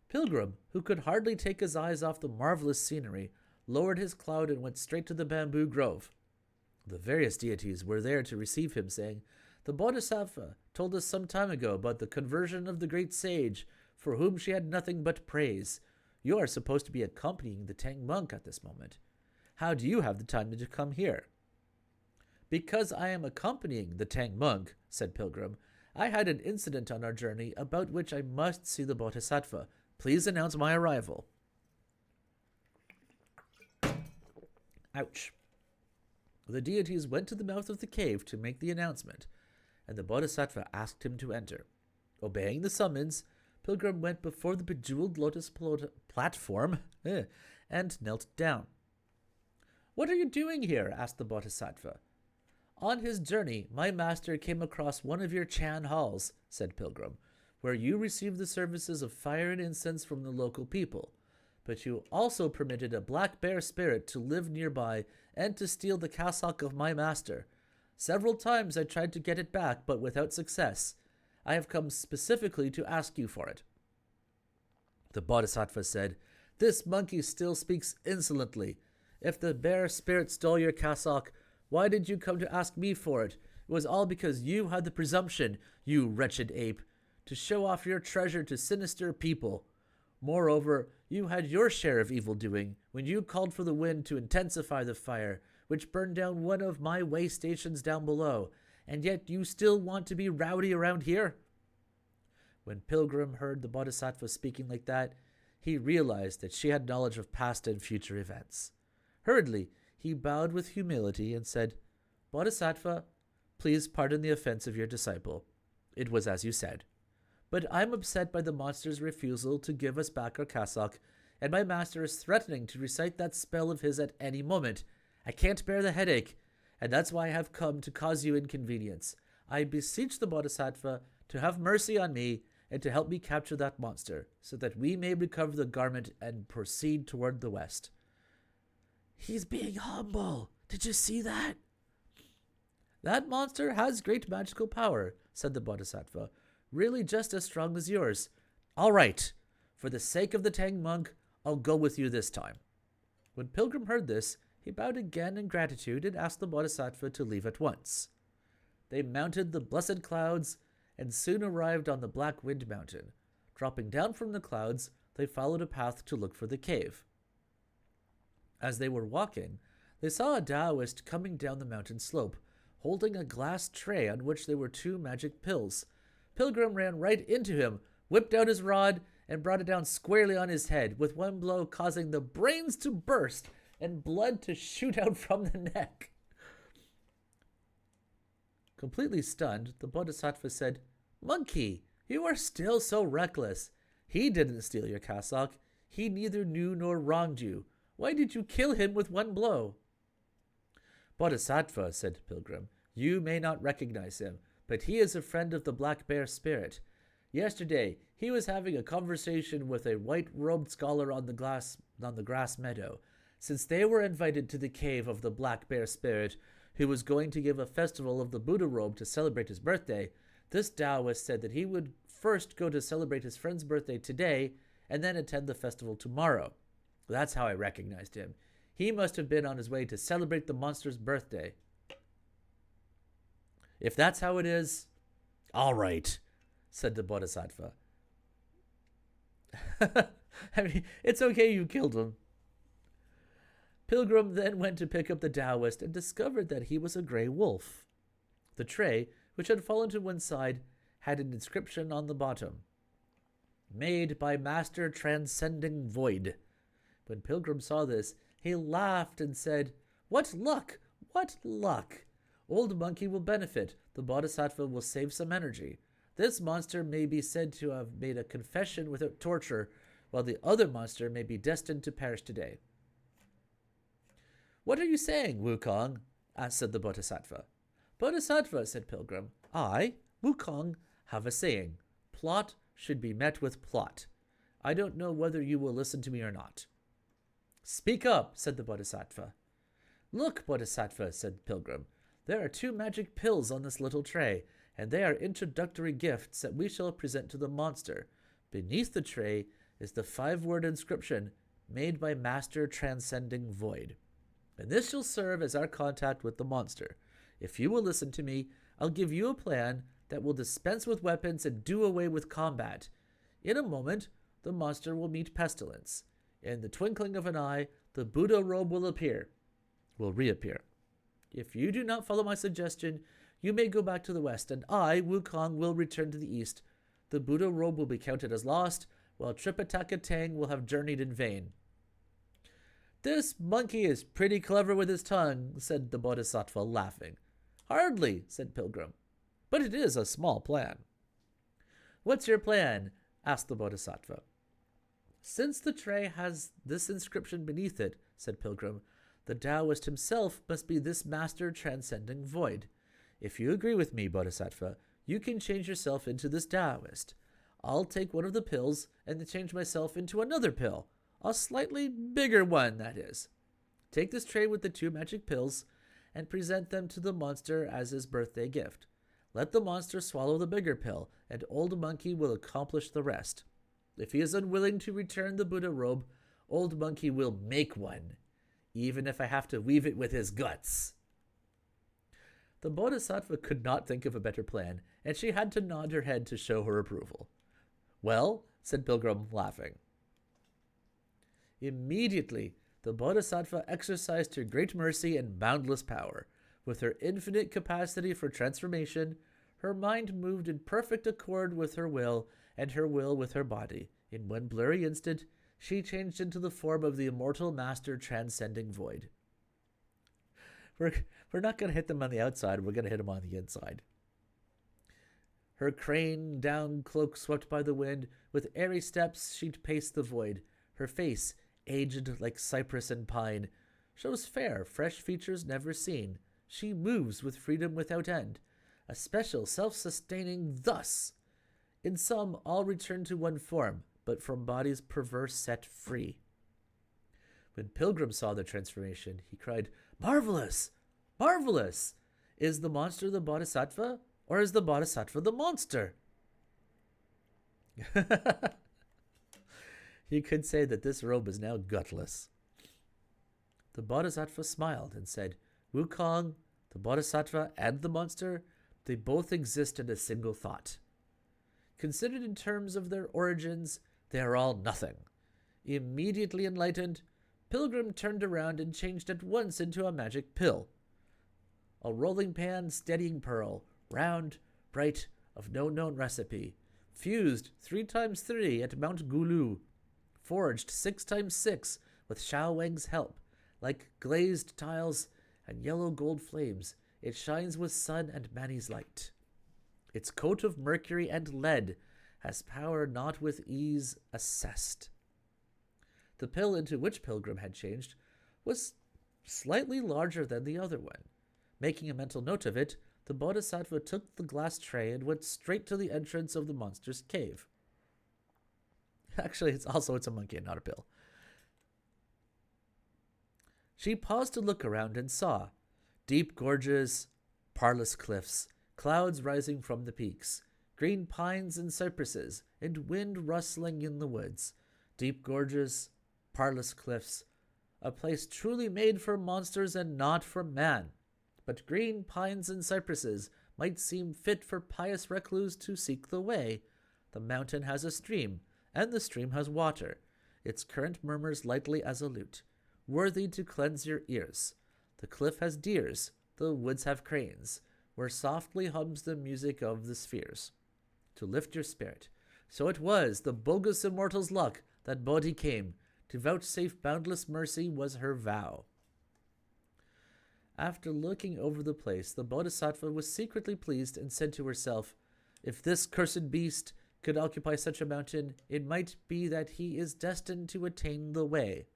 Pilgrim, who could hardly take his eyes off the marvelous scenery, lowered his cloud and went straight to the bamboo grove. The various deities were there to receive him, saying, "The Bodhisattva told us some time ago about the conversion of the great sage, for whom she had nothing but praise. You are supposed to be accompanying the Tang monk at this moment. How do you have the time to come here?" "Because I am accompanying the Tang monk," said Pilgrim, "I had an incident on our journey about which I must see the Bodhisattva. Please announce my arrival." Ouch. The deities went to the mouth of the cave to make the announcement, and the Bodhisattva asked him to enter. Obeying the summons, Pilgrim went before the bejeweled lotus platform and knelt down. "What are you doing here?" asked the Bodhisattva. "On his journey, my master came across one of your Chan halls," said Pilgrim, "where you received the services of fire and incense from the local people. But you also permitted a black bear spirit to live nearby and to steal the cassock of my master. Several times I tried to get it back, but without success. I have come specifically to ask you for it." The Bodhisattva said, "This monkey still speaks insolently. If the bear spirit stole your cassock, why did you come to ask me for it? It was all because you had the presumption, you wretched ape, to show off your treasure to sinister people. Moreover, you had your share of evil doing when you called for the wind to intensify the fire, which burned down one of my way stations down below, and yet you still want to be rowdy around here? When Pilgrim heard the Bodhisattva speaking like that, he realized that she had knowledge of past and future events. Hurriedly, he bowed with humility and said, Bodhisattva, please pardon the offense of your disciple. It was as you said. But I'm upset by the monster's refusal to give us back our cassock, and my master is threatening to recite that spell of his at any moment. I can't bear the headache, and that's why I have come to cause you inconvenience. I beseech the Bodhisattva to have mercy on me and to help me capture that monster, so that we may recover the garment and proceed toward the west. He's being humble. Did you see that? That monster has great magical power, said the Bodhisattva. Really just as strong as yours. All right. For the sake of the Tang monk, I'll go with you this time. When Pilgrim heard this, he bowed again in gratitude and asked the Bodhisattva to leave at once. They mounted the blessed clouds and soon arrived on the Black Wind Mountain. Dropping down from the clouds, they followed a path to look for the cave. As they were walking, they saw a Taoist coming down the mountain slope, holding a glass tray on which there were 2 magic pills. Pilgrim ran right into him, whipped out his rod, and brought it down squarely on his head, with one blow causing the brains to burst and blood to shoot out from the neck. Completely stunned, the Bodhisattva said, Monkey, you are still so reckless. He didn't steal your cassock. He neither knew nor wronged you. Why did you kill him with one blow? Bodhisattva, said Pilgrim, you may not recognize him, but he is a friend of the Black Bear spirit. Yesterday, he was having a conversation with a white-robed scholar on the grass meadow, since they were invited to the cave of the Black Bear spirit, who was going to give a festival of the Buddha robe to celebrate his birthday. This Taoist said that he would first go to celebrate his friend's birthday today and then attend the festival tomorrow. That's how I recognized him. He must have been on his way to celebrate the monster's birthday. If that's how it is, all right, said the Bodhisattva. I mean, it's okay you killed him. Pilgrim then went to pick up the Taoist and discovered that he was a gray wolf. The tray, which had fallen to one side, had an inscription on the bottom. Made by Master Transcending Void. When Pilgrim saw this, he laughed and said, What luck! What luck! Old Monkey will benefit. The Bodhisattva will save some energy. This monster may be said to have made a confession without torture, while the other monster may be destined to perish today. What are you saying, Wukong? Said the Bodhisattva. Bodhisattva, said Pilgrim, I, Wukong, have a saying. Plot should be met with plot. I don't know whether you will listen to me or not. Speak up, said the Bodhisattva. Look, Bodhisattva, said Pilgrim. There are 2 magic pills on this little tray, and they are introductory gifts that we shall present to the monster. Beneath the tray is the 5-word inscription, made by Master Transcending Void. And this shall serve as our contact with the monster. If you will listen to me, I'll give you a plan that will dispense with weapons and do away with combat. In a moment, the monster will meet pestilence. In the twinkling of an eye, the Buddha robe will reappear. If you do not follow my suggestion, you may go back to the west, and I, Wukong, will return to the east. The Buddha robe will be counted as lost, while Tripitaka Tang will have journeyed in vain. This monkey is pretty clever with his tongue, said the Bodhisattva, laughing. Hardly, said Pilgrim, but it is a small plan. What's your plan? Asked the Bodhisattva. Since the tray has this inscription beneath it, said Pilgrim, the Taoist himself must be this Master Transcending Void. If you agree with me, Bodhisattva, you can change yourself into this Taoist. I'll take one of the pills and change myself into another pill. A slightly bigger one, that is. Take this tray with the 2 magic pills and present them to the monster as his birthday gift. Let the monster swallow the bigger pill, and Old Monkey will accomplish the rest. If he is unwilling to return the Buddha robe, Old Monkey will make one, even if I have to weave it with his guts. The Bodhisattva could not think of a better plan, and she had to nod her head to show her approval. Well, said Pilgrim, laughing. Immediately, the Bodhisattva exercised her great mercy and boundless power. With her infinite capacity for transformation, her mind moved in perfect accord with her will, and her will with her body. In one blurry instant, she changed into the form of the immortal master transcending void. We're not going to hit them on the outside, we're going to hit them on the inside. Her crane down cloak swept by the wind, with airy steps she'd pace the void. Her face, aged like cypress and pine, shows fair, fresh features never seen. She moves with freedom without end, a special self-sustaining thus. In some, all return to one form, but from bodies perverse set free. When Pilgrim saw the transformation, he cried, "Marvelous! Marvelous! Is the monster the Bodhisattva, or is the Bodhisattva the monster?" You could say that this robe is now gutless. The Bodhisattva smiled and said, "Wukong, the Bodhisattva, and the monster, they both exist in a single thought. Considered in terms of their origins, they are all nothing." Immediately enlightened, Pilgrim turned around and changed at once into a magic pill. A rolling pan steadying pearl, round, bright, of no known recipe, fused 3 times 3 at Mount Gulu, forged 6 times 6 with Xiao Wang's help. Like glazed tiles and yellow gold flames, it shines with sun and Mani's light. Its coat of mercury and lead has power not with ease assessed. The pill into which Pilgrim had changed was slightly larger than the other one. Making a mental note of it, the Bodhisattva took the glass tray and went straight to the entrance of the monster's cave. Actually, it's a monkey and not a pill. She paused to look around and saw deep gorges, parlous cliffs, clouds rising from the peaks, green pines and cypresses, and wind rustling in the woods. Deep gorges, parlous cliffs, a place truly made for monsters and not for man. But green pines and cypresses might seem fit for pious recluse to seek the way. The mountain has a stream, and the stream has water. Its current murmurs lightly as a lute, worthy to cleanse your ears. The cliff has deers, the woods have cranes, where softly hums the music of the spheres, to lift your spirit. So it was the bogus immortal's luck that Bodhi came. To vouchsafe boundless mercy was her vow. After looking over the place, the Bodhisattva was secretly pleased and said to herself, "If this cursed beast could occupy such a mountain, it might be that he is destined to attain the way."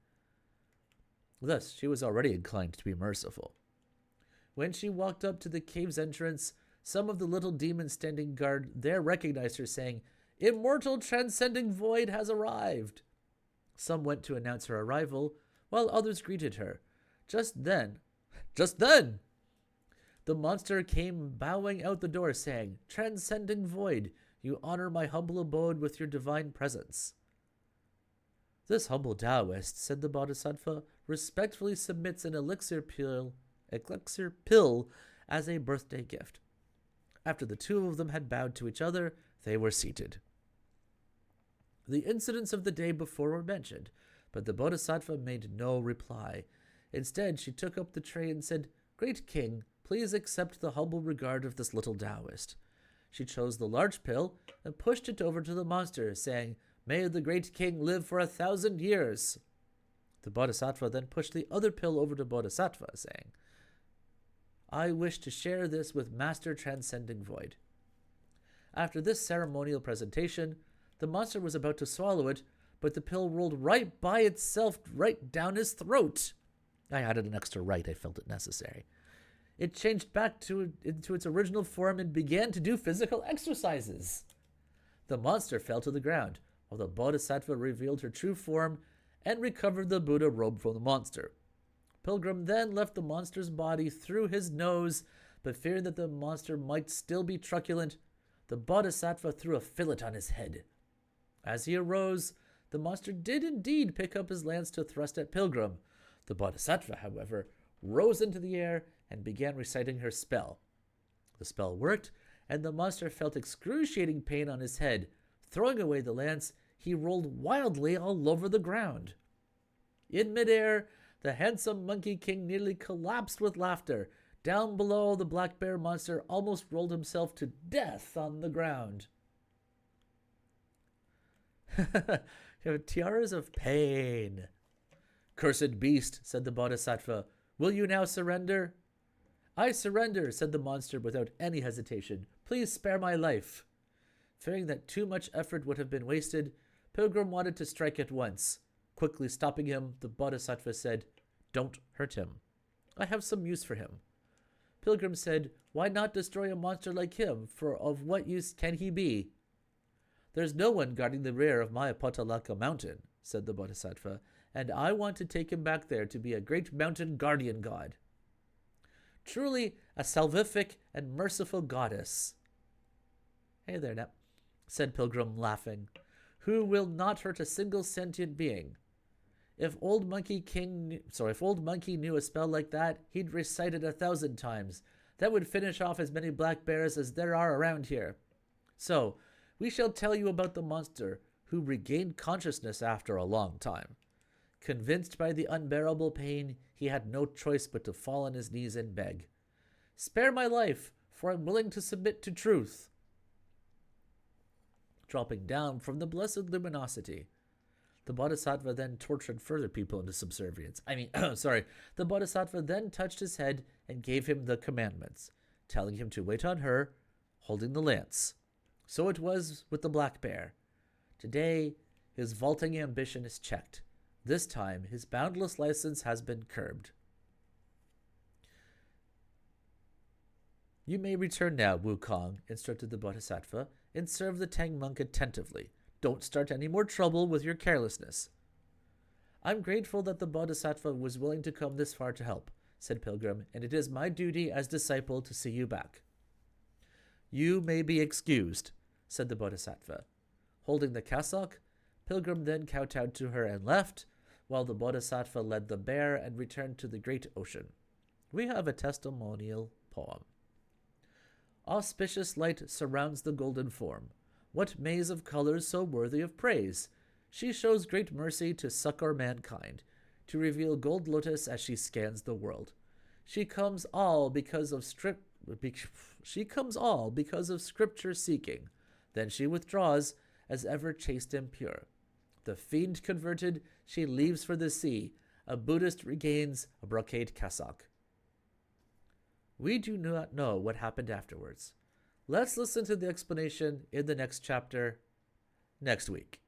Thus, she was already inclined to be merciful. When she walked up to the cave's entrance, some of the little demons standing guard there recognized her, saying, "Immortal transcending void has arrived." Some went to announce her arrival, while others greeted her. Just then, the monster came bowing out the door, saying, "Transcending void, you honor my humble abode with your divine presence." "This humble Taoist," said the Bodhisattva, "respectfully submits an elixir pill as a birthday gift." After the two of them had bowed to each other, they were seated. The incidents of the day before were mentioned, but the Bodhisattva made no reply. Instead, she took up the tray and said, "Great King, please accept the humble regard of this little Taoist." She chose the large pill and pushed it over to the monster, saying, "May the great king live for 1,000 years." The Bodhisattva then pushed the other pill over to Bodhisattva, saying, "I wish to share this with Master Transcending Void." After this ceremonial presentation, the monster was about to swallow it, but the pill rolled right by itself right down his throat. I added an extra right, I felt it necessary. It changed back into its original form and began to do physical exercises. The monster fell to the ground, while the Bodhisattva revealed her true form and recovered the Buddha robe from the monster. Pilgrim then left the monster's body through his nose, but fearing that the monster might still be truculent, the Bodhisattva threw a fillet on his head. As he arose, the monster did indeed pick up his lance to thrust at Pilgrim. The Bodhisattva, however, rose into the air and began reciting her spell. The spell worked, and the monster felt excruciating pain on his head. Throwing away the lance, he rolled wildly all over the ground. In midair, the handsome Monkey King nearly collapsed with laughter. Down below, the black bear monster almost rolled himself to death on the ground. Tiaras of pain. Cursed beast, said the Bodhisattva, will you now surrender? I surrender, said the monster without any hesitation. Please spare my life. Fearing that too much effort would have been wasted, Pilgrim wanted to strike at once. Quickly stopping him, the Bodhisattva said, Don't hurt him. I have some use for him. Pilgrim said, Why not destroy a monster like him, for of what use can he be? There's no one guarding the rear of my Potalaka mountain, said the Bodhisattva, and I want to take him back there to be a great mountain guardian god. Truly a salvific and merciful goddess. Hey there, Nep, said Pilgrim, laughing, who will not hurt a single sentient being. If old Monkey knew a spell like that, he'd recite it 1,000 times. That would finish off as many black bears as there are around here. So, we shall tell you about the monster who regained consciousness after a long time. Convinced by the unbearable pain, he had no choice but to fall on his knees and beg. Spare my life, for I'm willing to submit to truth. Dropping down from the blessed luminosity, the Bodhisattva then tortured further people into subservience. The Bodhisattva then touched his head and gave him the commandments, telling him to wait on her, holding the lance. So it was with the black bear. Today, his vaulting ambition is checked. This time, his boundless license has been curbed. You may return now, Wukong, instructed the Bodhisattva, and serve the Tang monk attentively. Don't start any more trouble with your carelessness. I'm grateful that the Bodhisattva was willing to come this far to help, said Pilgrim, and it is my duty as disciple to see you back. You may be excused, said the Bodhisattva. Holding the cassock, Pilgrim then kowtowed to her and left, while the Bodhisattva led the bear and returned to the great ocean. We have a testimonial poem. Auspicious light surrounds the golden form. What maze of colors so worthy of praise! She shows great mercy to succor mankind, to reveal gold lotus as she scans the world. She comes all because of scripture seeking. Then she withdraws, as ever chaste and pure. The fiend converted, she leaves for the sea. A Buddhist regains a brocade cassock. We do not know what happened afterwards. Let's listen to the explanation in the next chapter next week.